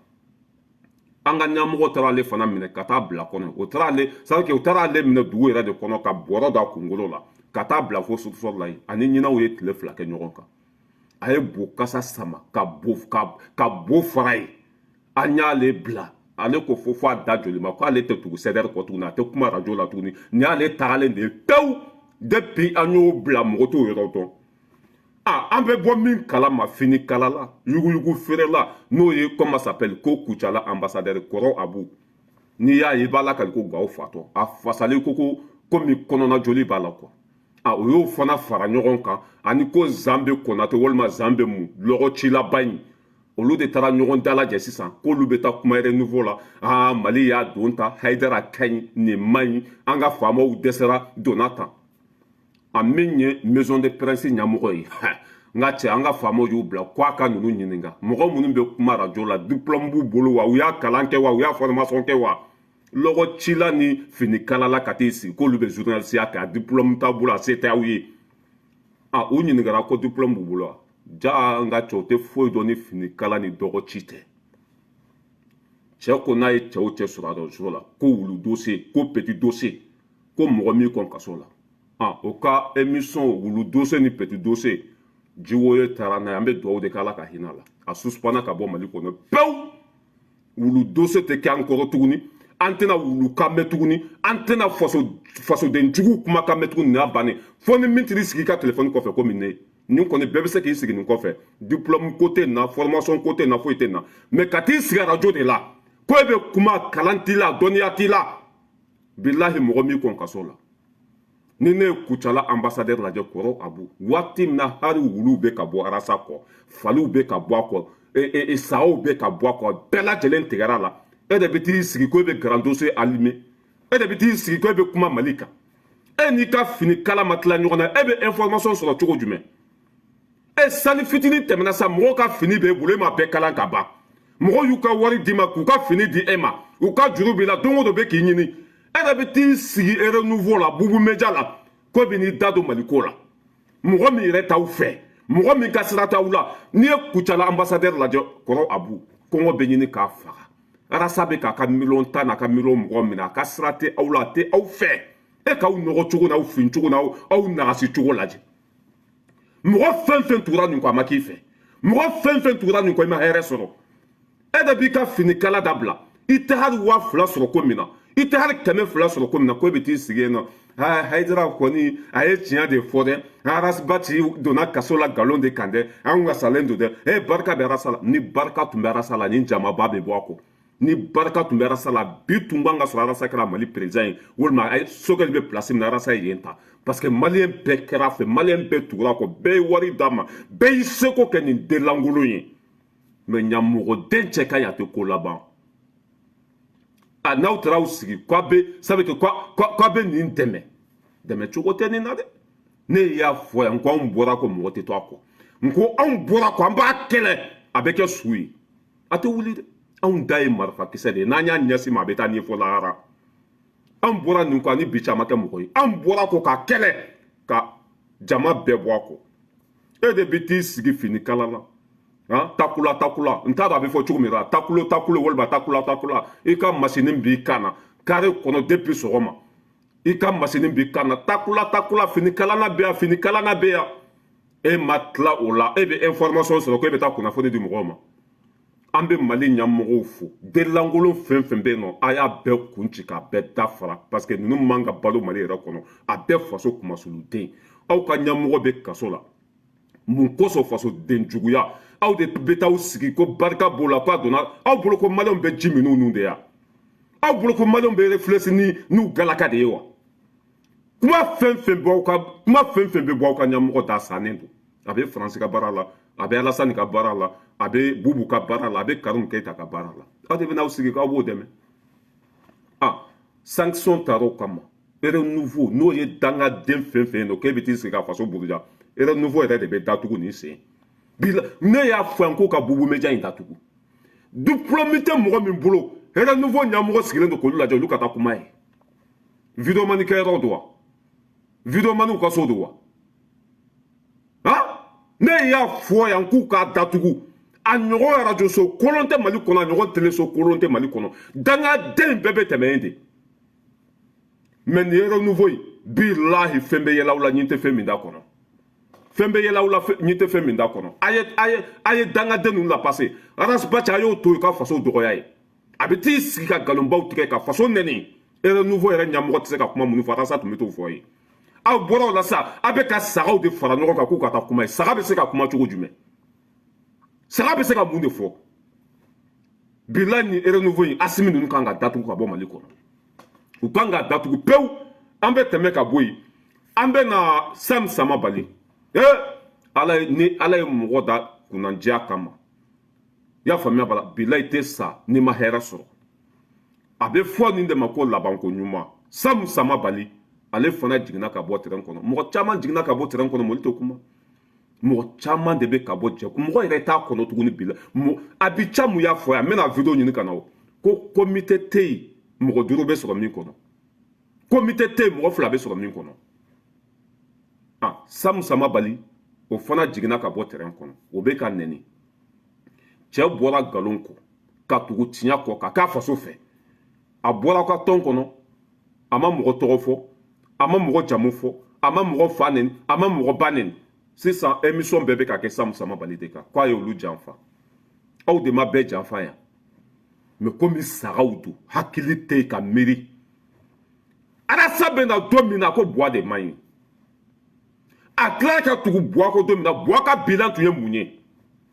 an ka ɲɛmɔgɔ taara ale fana minɛ ka taa bila kɔnɔ o taara ale c'est à dire u taara ale minɛ dugu yɛrɛ de kɔnɔ ka bɔrɔ da kunkolo la ka taa bila fo sous-sol la yen ani ɲinɛw ye tile 2 kɛ ɲɔgɔn kan a ye bo kasa sama ka bo fara ye an y'ale bila ale ko fo a da joli ma ko ale tɛ tugu CDR kɔ tuguni a tɛ kuma radio la tuguni ni y'ale tagalen de ye pewu depuis an y'o bila mɔgɔ t'o yɔrɔ dɔn an bɛ bɔ min kalama fini kala la yuguyugu feere la n'o ye comment ça s'appelle ko Kucala ambassadeur Kɔrɔ Abu n'i y'a ye i b'a la kali ko Gawo fatɔ a fasalen ko komi kɔnɔna joli b'a la quoi o y'o fana fara ɲɔgɔn kan ani ko Zanbe Konate walima Zanbe mu lɔgɔ cilaba in olu de taara ɲɔgɔn dalajɛ sisan k'olu bɛ taa kuma Renouveau la Mali y'a don ta Haidara ka ɲi nin man ɲi an ka faamaw dɛsɛra donna tan a min ye maison de presse ɲɛmɔgɔ ye n ka cɛ an ka faamaw y'u bila k'a ka ninnu ɲininka mɔgɔ minnu bɛ kuma radio la diplôme b'u bolo wa u y'a kalan kɛ wa u y'a formation kɛ wa lɔgɔ cila ni fini kalala ka t'i sigi k'olu bɛ journaliste kɛ a diplôme t'a bolo a se tɛ aw ye u ɲininkara ko diplôme b'u bolo wa ja n ka cɛ o tɛ foyi dɔn ni fini kala ni dɔgɔ ci tɛ cɛ ko n'a ye cɛ o cɛ sɔrɔ a radio la ko wulu dossier ko petit dossier ko mɔgɔ min kɔn kaso la o ka émission wulu dossier ni petit dossier Jiwoye taara n'a ye an bɛ dugawu de kɛ ala ka hinɛ a la a suspendra ka bɔ Mali kɔnɔ pewu wulu dossier tɛ kɛ an kɔrɔ tuguni an tɛna wulu kan mɛn tuguni an tɛna fasodenjugu kuma kan mɛn tuguni nin y'a bannen fo ni min t'i sigi i ka telefɔni kɔfɛ komi ne nin kɔni bɛɛ bɛ se k'i sigi nin kɔfɛ diplôme ko tɛ na formation ko tɛ na foyi tɛ na mais ka t'i sigi radio de la ko e bɛ kuma kalan t'i la dɔnniya t'i la billahi mɔgɔ min kɔn kaso la ni ne ye Kucala ambassadeur lajɛ Kɔrɔ Abu waati min na hali wuluw bɛ ka bɔ arasa kɔ faliw bɛ ka bɔ a kɔ saw bɛ ka bɔ a kɔ bɛɛ lajɛlen tigɛra la e de bɛ t'i sigi ko e bɛ grand dossier allumé e de bɛ t'i sigi ko e bɛ kuma Mali kan e n'i ka fini kala ma tila ɲɔgɔn na e bɛ information sɔrɔ cogo jumɛn e sani fitinin tɛmɛna sa mɔgɔw ka fini b'e bolo e ma bɛɛ kalan ka ban mɔgɔw y'u ka wari d'i ma k'u ka fini di e ma u ka juru b'i la don o don bɛ k'i ɲini e de bɛ t'i sigi renouveau la bubu média la ko bɛ n'i da don Maliko la mɔgɔ min yɛrɛ t'aw fɛ mɔgɔ min ka sira t'aw la n'i ye Kucala ambassadeur lajɛ Kɔrɔ Abu kɔngɔ bɛ ɲini k'a faga arasa bɛ k'a ka miliyɔn 10 n'a ka miliyɔn 20 minɛ a ka sira tɛ aw la a tɛ aw fɛ e k'aw nɔgɔ cogo n'aw fin cogo n'aw nagasi cogo lajɛ mɔgɔ fɛn fɛn tugura nin kɔ a ma k'i fɛ mɔgɔ fɛn fɛn tugura nin kɔ i ma hɛrɛ sɔrɔ e de b'i ka fini kala dabila i tɛ hali 2000 sɔrɔ ko min na i tɛ hali 200 sɔrɔ ko min na ko e bɛ t'i sigi yen nɔ Haidara kɔni a ye tiɲɛ de fɔ dɛ arasaba ci donna kaso la nkalon de kan dɛ an wasalen don dɛ barika bɛ arasa la ni barika tun bɛ arasa la ni jamaba bɛ bɔ a kɔ ni barika tun bɛ arasa la bi tun b'an ka sɔrɔ arasa kɛra Mali président ye walima Sogɛli bɛ place min na arasa ye yen ta parce que maliyɛn bɛɛ kɛra a fɛ maliyɛn bɛɛ tugura kɔ bɛɛ ye wari d'a ma bɛɛ y'i seko kɛ nin denlankolon ye mais ɲamɔgɔden cɛ ka ɲi a tɛ ko laban a n'aw taara aw sigi k'a bɛ nin dɛmɛ cogo tɛ nin na dɛ ne y'a fɔ yan ko anw bɔra ko mɔgɔ tɛ to a kɔ n ko anw bɔra ko an b'a kɛlɛ a bɛ kɛ su ye a tɛ wuli dɛ anw da ye marifakisɛ de ye n'an y'a ɲɛsin ma a bɛ taa ɲɛfɔ lahara anw bɔra nin kɔ ani bi caman kɛ mɔgɔ ye anw bɔra ko k'a kɛlɛ ka jama bɛɛ bɔ a kɔ e de bɛ t'i sigi fini kala la takula n t'a dɔn a bɛ fɔ cogo min na takulo walima takula i ka masini b'i kan na kare kɔnɔ depuis sɔgɔma i ka masini b'i kan na takula fini kalana bɛ yan e ma tila o la e bɛ information sɔrɔ ko e bɛ taa kunnafoni di mɔgɔw ma an bɛ Mali ɲɛmɔgɔw fo denlankolon fɛn fɛn bɛ yen nɔ a y'a bɛɛ kun ci k'a bɛɛ dafara parce que ninnu man ka balo Mali yɛrɛ kɔnɔ a bɛɛ faso kumasuluden aw ka ɲɛmɔgɔ bɛ kaso la mun kosɔn fasoden juguya aw de bɛ taa sigi ko barika b'o la k'a donna aw bolo ko maliyɛnw bɛ ji min n'u de yan aw bolo ko maliyɛnw bɛ reflexer n'u galaka de ye wa kuma fɛn fɛn bɛ bɔ aw ka ɲɛmɔgɔ da sannen don a bɛ Faransi ka baara la a bɛ Alasani ka baara la a bɛ Bubu ka baara la a bɛ Karimu Keyita ka baara la aw de bɛ n'aw sigi k'aw b'o dɛmɛ sanction taara o kama renouveau n'o ye dangaden fɛn fɛn ye nɔ k'e bɛ t'i sigi ka faso buruja renouveau yɛrɛ de bɛ datugu nin sen ne y'a fɔ yan ko ka bubu média in datugu diplôme tɛ mɔgɔ min bolo renouveau ɲɛmɔgɔ sigilen don k'olu lajɛ olu ka taa kuma ye vidéoman kɛyɔrɔ don wa vidéomaniw ka so don wa ne y'a fɔ yan k'u k'a datugu a ɲɔgɔn radio so kolon tɛ Mali kɔnɔ a ɲɔgɔn télé so kolon tɛ Mali kɔnɔ dangaden bɛɛ bɛ tɛmɛ yen de mais nin ye renouveau in bilahi fɛn bɛ yɛlɛ aw la ɲin tɛ fɛn min da kɔnɔ fɛn bɛ yɛlɛ aw la ɲin tɛ fɛn min da kɔnɔ a ye dangaden ninnu la passer arasaba cɛ a y'o to i ka faso dɔgɔya ye a bɛ t'i sigi ka nkalonbaw tigɛ ka faso nɛni renouveau yɛrɛ ɲɛmɔgɔ tɛ se ka kuma minnu fɔ arasa tun bɛ t'o fɔ ye aw bɔra o la sa a bɛ ka sagaw de fara ɲɔgɔn kan k'u ka taa kuma ye saga bɛ se ka kuma cogo jumɛn saga bɛ se ka mun de fɔ bilahi ni renouveau in Asimi ninnu kan ka datugu ka bɔ Mali kɔnɔ u kan ka datugu pewu an bɛ tɛmɛ ka bɔ yen an bɛ na Sam Sama Bali ala ye mɔgɔ da kunnandiya kama i y'a faamuya bala bilahi tɛ sa n'i ma hɛrɛ sɔrɔ a bɛ fɔ nin de ma ko labanko ɲuman Sam Sama Bali ale fana jiginna ka bɔ terrain kɔnɔ mɔgɔ caman jiginna ka bɔ terrain kɔnɔ Mali tɛ kuma mɔgɔ caman de bɛ ka bɔ jɛkulu mɔgɔ yɛrɛ t'a kɔnɔ tuguni bi la Abicha mun y'a fɔ yan n bɛna video ɲini ka na o ko comité tɛ yen mɔgɔ 5 bɛ sɔrɔ min kɔnɔ comité tɛ yen mɔgɔ 2 bɛ sɔrɔ min kɔnɔ Sam Sama Bali o fana jiginna ka bɔ terrain kɔnɔ o bɛ ka nɛni cɛ bɔra nkalon kɔ ka tugu tiɲɛ kɔ ka k'a faso fɛ a bɔra ka tɔn kɔnɔ a ma mɔgɔ tɔgɔ fɔ a ma mɔgɔ jamu fɔ a ma mɔgɔ fa nɛni a ma mɔgɔ ba nɛni sisan émission bɛɛ bɛ ka kɛ Sam Sama Bali de kan k'a ye olu janfa aw de ma bɛɛ janfa yan mais komi sagaw don hakili tɛ yen ka miiri arasa bɛ na don min na ko buwa de man ɲi a tila ka tugu buwa ko don min na buwa ka bilan tun ye mun ye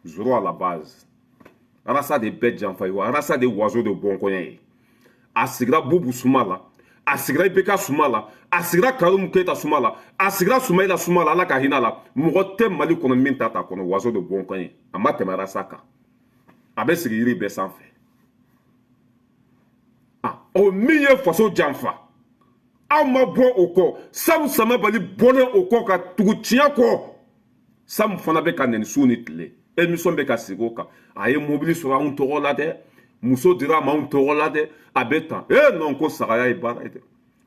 zéro à la base arasa de bɛɛ janfa ye wa arasa de wazo de bɔnkɔnya ye a sigira Bubu Suma la a sigira Ibeka suma la a sigira Karim Keita suma la a sigira Soumaïla suma la Ala ka hinɛ la mɔgɔ tɛ Mali kɔnɔ min ta kɔnɔ waso de bon kan ye a ma tɛmɛ Arasa kan a bɛ sigi yiri bɛɛ sanfɛ o min ye faso janfa aw ma bɔ o kɔ Sam Samabali bɔlen o kɔ ka tugu tiɲɛ kɔ Sam fana bɛ ka nɛni su ni tile émission bɛ ka sigi o kan a ye mobili sɔrɔ anw tɔgɔ la dɛ muso dira ma anw tɔgɔ la dɛ a bɛ tan non ko sagaya ye baara ye dɛ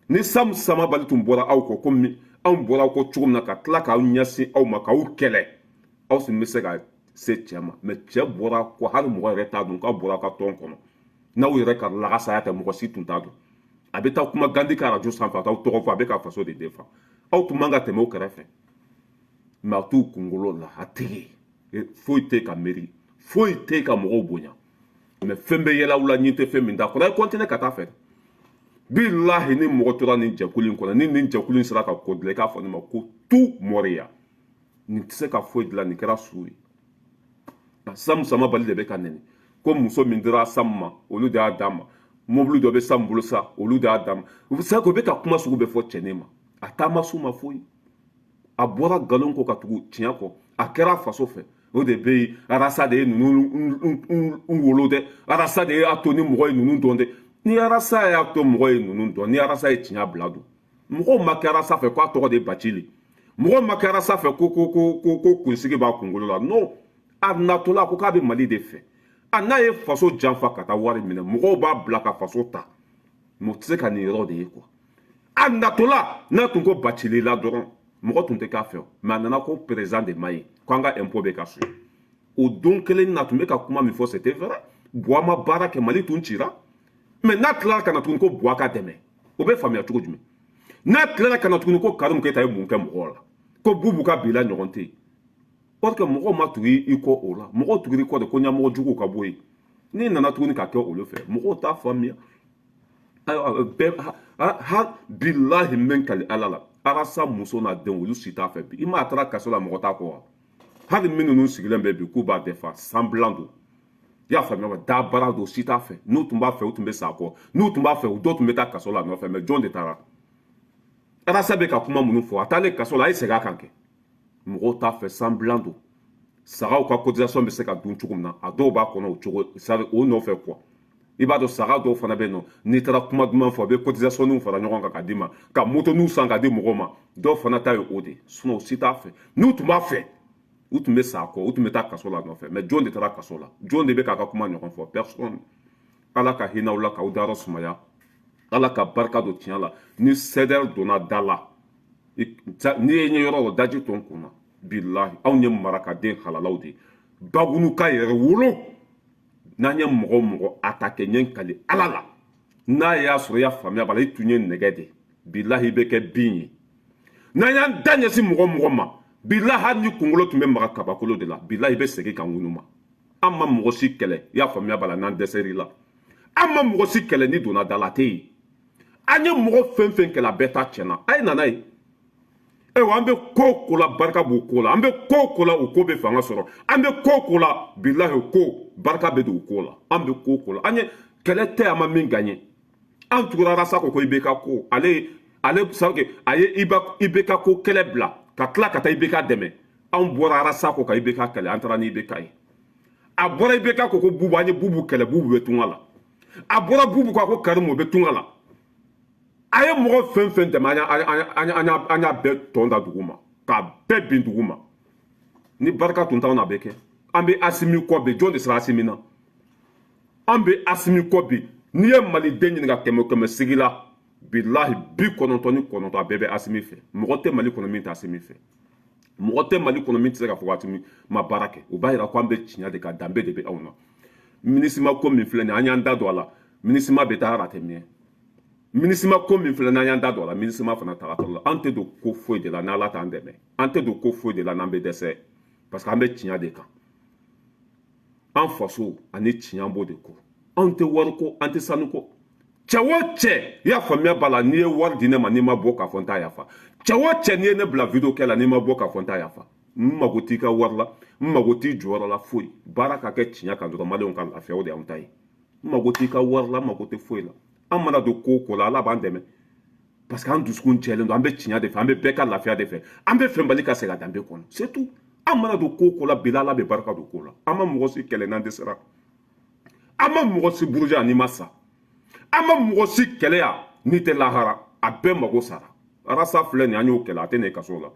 ni Sam Samabali tun bɔra aw kɔ komi anw bɔra aw kɔ cogo min na ka tila k'aw ɲɛsin aw ma k'aw kɛlɛ aw si bɛ se ka se cɛ ma mais cɛ bɔra kɔ hali mɔgɔ yɛrɛ t'a dɔn k'aw bɔra aw ka tɔn kɔnɔ n'aw yɛrɛ ka lagasaya tɛ mɔgɔ si tun t'a dɔn a bɛ taa kuma Gandi ka radio sanfɛ a t'aw tɔgɔ fɔ a bɛ ka faso de défend aw tun man ka tɛmɛ o kɛrɛfɛ mais a t'u kunkolo la a tigi foyi tɛ ka miiri foyi tɛ ka mɔgɔw bonya mais fɛn bɛ yɛlɛ aw la ɲin tɛ fɛn min t'a kɔnɔ a ye continuer ka taa fɛ bilahi ni mɔgɔ tora nin jɛkulu in kɔnɔ ni nin jɛkulu in sera ka ko dilan i k'a fɔ ne ma ko tout mɔriya nin tɛ se ka foyi dilan nin kɛra su ye Sam Samabali de bɛ ka nɛni ko muso min dira Sam ma olu de y'a d'a ma mobili dɔ bɛ Sam bolo sa olu de y'a d'a ma vous savez ko bɛ ka kuma sugu bɛ fɔ cɛnin ma a taama su ma foyi a bɔra nkalon kɔ ka tugu tiɲɛ kɔ a kɛra faso fɛ o de bɛ yen Arasa de ye ninnu wolo dɛ Arasa de y'a to ni mɔgɔ ye ninnu dɔn dɛ ni Arasa y'a to mɔgɔ ye ninnu dɔn ni Arasa ye tiɲɛ bila don mɔgɔw ma kɛ Arasa fɛ k'a tɔgɔ de ye Bacili mɔgɔw ma kɛ Arasa fɛ ko kunsigi b'a kunkolo la non a natɔla ko k'a bɛ Mali de fɛ a n'a ye faso janfa ka taa wari minɛ mɔgɔw b'a bila ka faso ta mais o tɛ se ka nin yɔrɔ de ye quoi a natɔla n'a tun ko Bacili la dɔrɔn mɔgɔ tun tɛ k'a fɛ mais a nana ko président de Mayi k'an ka impôt bɛ ka so o don kelen na tun bɛ ka kuma min fɔ c'était vrai Buwa ma baara kɛ Mali tun cira mais n'a tilara ka na tuguni ko Buwa ka dɛmɛ o bɛ faamuya cogo jumɛn n'a tilara ka na tuguni ko Karim Keita ye mun kɛ mɔgɔw la ko Bubu ka bila ɲɔgɔn tɛ yen parce que mɔgɔw ma tugu i kɔ o la mɔgɔw tugura i kɔ de ko ɲɛmɔgɔ juguw ka bɔ yen n'i nana tuguni ka kɛ olu fɛ mɔgɔw t'a faamuya ayiwa bɛɛ bilahi min kali Ala la Arasa muso n'a denw olu si t'a fɛ bi i m'a taara kaso la mɔgɔ t'a kɔ wa hali minnu sigilen bɛ bi k'u b'a défend semblant don i y'a faamuya wa dabara don si t'a fɛ n'u tun b'a fɛ u tun bɛ sa kɔ n'u tun b'a fɛ u dɔw tun bɛ taa kaso la nɔfɛ mais jɔn de taara Arasa bɛ ka kuma minnu fɔ a taalen kaso la a ye segin a kan kɛ mɔgɔw t'a fɛ semblant don sagaw ka cotisation bɛ se ka dun cogo min na a dɔw b'a kɔnɔ o cogo o nɔfɛ quoi i b'a dɔn saga dɔw fana bɛ yen nɔ n'i taara kuma duman fɔ a bɛ cotisation fara ɲɔgɔn kan ka d'i ma ka moto san ka di mɔgɔw ma dɔw fana ta ye o de sinon o si t'a fɛ n'u tun b'a fɛ u tun bɛ sa kɔ u tun bɛ taa kaso la nɔfɛ mais jɔn de taara kaso la jɔn de bɛ k'a ka kuma ɲɔgɔn fɔ personne Ala ka hinɛ aw la k'aw dayɔrɔ sumaya Ala ka barika don tiɲɛ la ni CDR donna da la n'i ye ɲɛ yɔrɔ o daji to n kun na bilahi anw ye marakaden halalaw de ye Bagunu ka yɛrɛ wolo n'an ye mɔgɔ mɔgɔ attaqué ɲɛ kali Ala la n'a y'a sɔrɔ i y'a faamuya b'a la i tun ye nɛgɛ de bilahi i bɛ kɛ bin ye n'an y'an da ɲɛsin mɔgɔ mɔgɔ ma bilahi hali ni kunkolo tun bɛ maga kabakolo de la bilahi i bɛ segin ka ŋunu ma an ma mɔgɔ si kɛlɛ i y'a faamuya b'a la n'an dɛsɛr'i la an ma mɔgɔ si kɛlɛ ni donna da la a tɛ yen an ye mɔgɔ fɛn fɛn kɛlɛ a bɛɛ ta tiɲɛna a ye nana ye ewa an bɛ ko o ko la barika b'o ko la an bɛ ko o ko la o ko bɛ fanga sɔrɔ an bɛ ko o ko la bilahi o ko barika bɛ don o ko la an bɛ ko o ko la an ye kɛlɛ tɛ a ma min gagné an tugura Arasa ko IBK ko ale sabu a ye IBK ko kɛlɛ bila ka tila ka taa IBK dɛmɛ anw bɔra Arasa ko ka IBK kɛlɛ an taara ni IBK ye a bɔra IBK ko Bubu an ye Bubu kɛlɛ Bubu bɛ tunga la a bɔra Bubu ko Karim o bɛ tunga la a ye mɔgɔ fɛn fɛn dɛmɛ an y'a bɛɛ tɔn da dugu ma k'a bɛɛ bin dugu ma ni barika tun t'anw na a bɛ kɛ an bɛ Asimi kɔ bi jɔn de sera Asimi na an bɛ Asimi kɔ bi n'i ye maliden ɲininka kɛmɛ kɛmɛ sigi la bilahi 99 a bɛɛ bɛ Asimi fɛ mɔgɔ tɛ Mali kɔnɔ min tɛ Asimi fɛ mɔgɔ tɛ Mali kɔnɔ min tɛ se ka fɔ Asimi ma baara kɛ o b'a jira ko an bɛ tiɲɛ de ka danbe de bɛ anw na minisima ko min filɛ nin an y'an da don a la minisima bɛ taa rate miɛ minisima ko min filɛ n'an y'an da don a la minisima fana tagatɔ la an tɛ don ko foyi de la n'Ala t'an dɛmɛ an tɛ don ko foyi de la n'an bɛ dɛsɛ parce que an bɛ tiɲɛ de kan an faso ani tiɲɛ b'o de ko an tɛ wari ko an tɛ sanu ko cɛ o cɛ i y'a faamuya b'a la n'i ye wari di ne ma n'i ma bɔ k'a fɔ n t'a yafa cɛ o cɛ n'i ye ne bila video kɛ la n'i ma bɔ k'a fɔ n t'a yafa n mago t'i ka wari la n mago t'i jɔyɔrɔ la foyi baara ka kɛ tiɲɛ kan dɔrɔn maliyɛnw ka lafiya o de y'anw ta ye n mago t'i ka wari la n mago tɛ foyi la an mana don ko o ko la Ala b'an dɛmɛ parce qu'an dusukun cɛlen don an bɛ tiɲɛ de fɛ an bɛ bɛɛ ka lafiya de fɛ an bɛ fɛn bali ka segin a danbe kɔnɔ c'est tout an mana don ko o ko la bi ala bɛ barika don ko la an ma mɔgɔ si kɛlɛ n'an dɛsɛra an ma mɔgɔ si buruja n'i ma sa an ma mɔgɔ si kɛlɛ yan n'i tɛ lahara a bɛɛ mago sara arasa filɛ nin an y'o kɛlɛ a tɛ n'i kaso la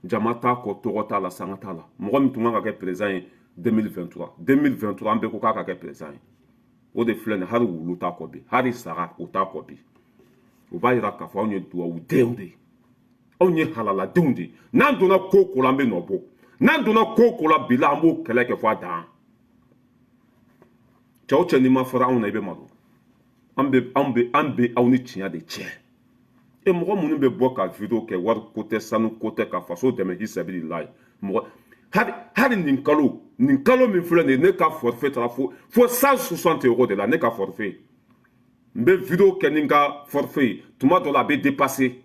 jama t'a kɔ tɔgɔ t'a la sanga t'a la mɔgɔ min tun kan ka kɛ président ye 2023 an bɛɛ ko k'a ka kɛ président ye o de filɛ nin hali wulu t'a kɔ bi hali saga o t'a kɔ bi o b'a yira k'a fɔ anw ye duwawudenw de ye anw ye halaladenw de ye n'an donna ko o ko la an bɛ nɔ bɔ n'an donna ko o ko la bi la an b'o kɛlɛ kɛ fɔ a dan cɛ o cɛ n'i ma fara anw na i bɛ malo an bɛ aw ni tiɲɛ de cɛ e mɔgɔ minnu bɛ bɔ ka video kɛ wari ko tɛ sanu ko tɛ ka faso dɛmɛ hi sabililahi mɔgɔ hali nin kalo min filɛ nin ye ne ka forfait taara fo 160 euros de la ne ka forfait n bɛ video kɛ ni n ka forfait ye tuma dɔ la a bɛ dépasser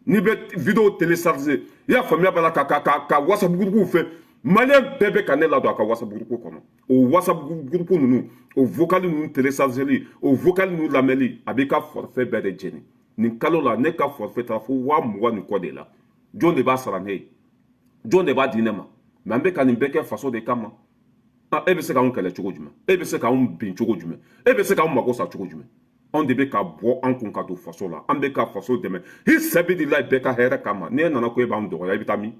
n'i bɛ video télécharger i y'a faamuya b'a la ka whatsapp groupe fɛ maliyɛn bɛɛ bɛ ka ne ladon a ka whatsapp groupe kɔnɔ o whatsapp groupe ninnu o vocal ninnu téléchargeli o vocal ninnu lamɛnli a b'i ka forfait bɛɛ de jeni nin kalo la ne ka forfait taara fo 20 ni kɔ de la jɔn de b'a sara ne ye jɔn de b'a di ne ma mais an bɛ ka nin bɛɛ kɛ faso de kama e bɛ se k'anw kɛlɛ cogo jumɛn e bɛ se k'anw bin cogo jumɛn e bɛ se k'anw mago sa cogo jumɛn anw de bɛ ka bɔ an kun ka don faso la an bɛ ka faso dɛmɛ hi sabililahi bɛɛ ka hɛrɛ kama n'e nana ko e b'an dɔgɔya i bɛ taa min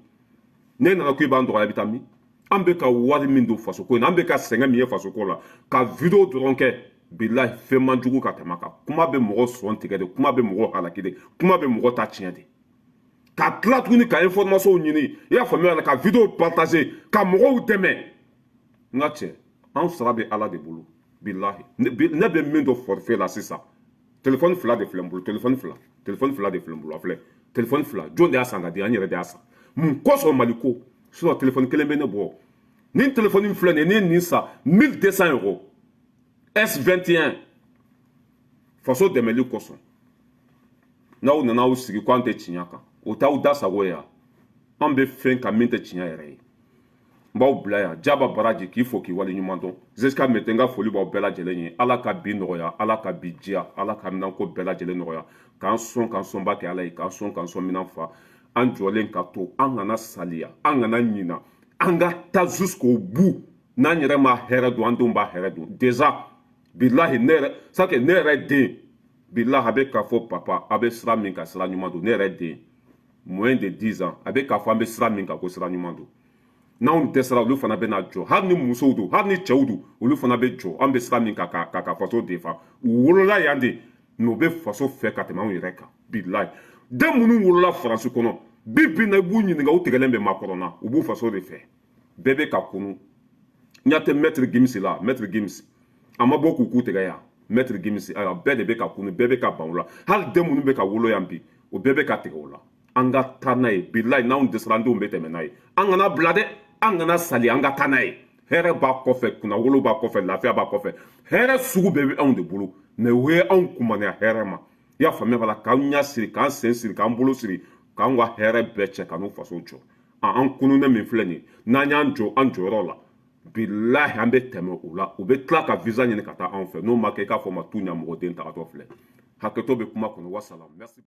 n'e nana ko e b'an dɔgɔya i bɛ taa min an bɛ ka wari min don faso ko in na an bɛ ka sɛgɛn min ye faso ko la ka video dɔrɔn kɛ bilahi fɛn man jugu ka tɛmɛ a kan kuma bɛ mɔgɔ sɔn tigɛ de kuma bɛ mɔgɔ halaki de kuma bɛ mɔgɔ ta tiɲɛ de ka tila tuguni ka information ɲini i y'a faamuya la ka video partager ka mɔgɔw dɛmɛ n ka cɛ an sara bɛ ala de bolo bilahi ne bɛ min dɔn forfait la sisan téléphone fila de filɛ n bolo téléphone fila de filɛ n bolo a filɛ téléphone fila jɔn de y'a san ka di an yɛrɛ de y'a san mun kosɔn mali ko sinon téléphone kelen bɛ ne bɔ nin téléphone filɛ nin ye ne ye nin san 1200 euros S21 faso dɛmɛli kosɔn n'aw nana aw sigi ko an tɛ tiɲɛ kan o t'aw da sago ye yan an bɛ fɛn ka min tɛ tiɲɛ yɛrɛ ye n b'aw bila yan jaba baraji k'i fo k'i wale ɲuman dɔn Zeska Mete n ka foli b'aw bɛɛ lajɛlen ye ala ka bi nɔgɔya ala ka bi diya ala ka minanko bɛɛ lajɛlen nɔgɔya k'an sɔnba kɛ ala ye k'an sɔn minan fa an jɔlen ka to an kana saliya an kana ɲina an ka taa jusqu'au bout n'an yɛrɛ ma hɛrɛ don an denw b'a hɛrɛ don déjà bilahi ne yɛrɛ den bilahi a bɛ k'a fɔ papa a bɛ sira min kan sira ɲuman don ne yɛrɛ den moins de 10 ans a bɛ k'a fɔ an bɛ sira min kan ko sira ɲuman don n'anw dɛsɛra olu fana bɛ na jɔ hali ni musow don hali ni cɛw don olu fana bɛ jɔ an bɛ sira min kan ka faso defa u wolola yan de n'u bɛ faso fɛ ka tɛmɛ anw yɛrɛ kan bilahi den minnu wolola faransi kɔnɔ bi na i b'u ɲininka u tigɛlen bɛ makɔrɔnna u b'u faso de fɛ bɛɛ bɛ ka kunu n y'a tɛ maître Gims la maître Gims a ma bɔ k'u tigɛ yan maître Gims bɛɛ de bɛ ka kunu bɛɛ bɛ ka ban o la hali den minnu bɛ ka wolo yan bi o bɛɛ bɛ ka tigɛ o la an ka taa n'a ye bilahi n'anw dɛsɛra an denw bɛ tɛmɛ n'a ye an kana bila dɛ an kana sali an ka taa n'a ye hɛrɛ b'a kɔfɛ kunnawolo b'a kɔfɛ lafiya b'a kɔfɛ hɛrɛ sugu bɛɛ bɛ anw de bolo mais o ye anw kumaniya hɛrɛ ma i y'a faamuya b'a la k'an ɲɛ siri k'an sen siri k'an bolo siri k'an ka hɛrɛ bɛɛ cɛ ka n'u faso jɔ an kununen min filɛ nin ye n'an y'an jɔ an jɔyɔrɔ la bilahi an bɛ tɛmɛ o la u bɛ tila ka visa ɲini ka taa anw fɛ n'o ma kɛ i k'a fɔ ma tu ɲamɔgɔden tagatɔ filɛ hakɛto bɛ kuma kɔnɔ wasalaam merci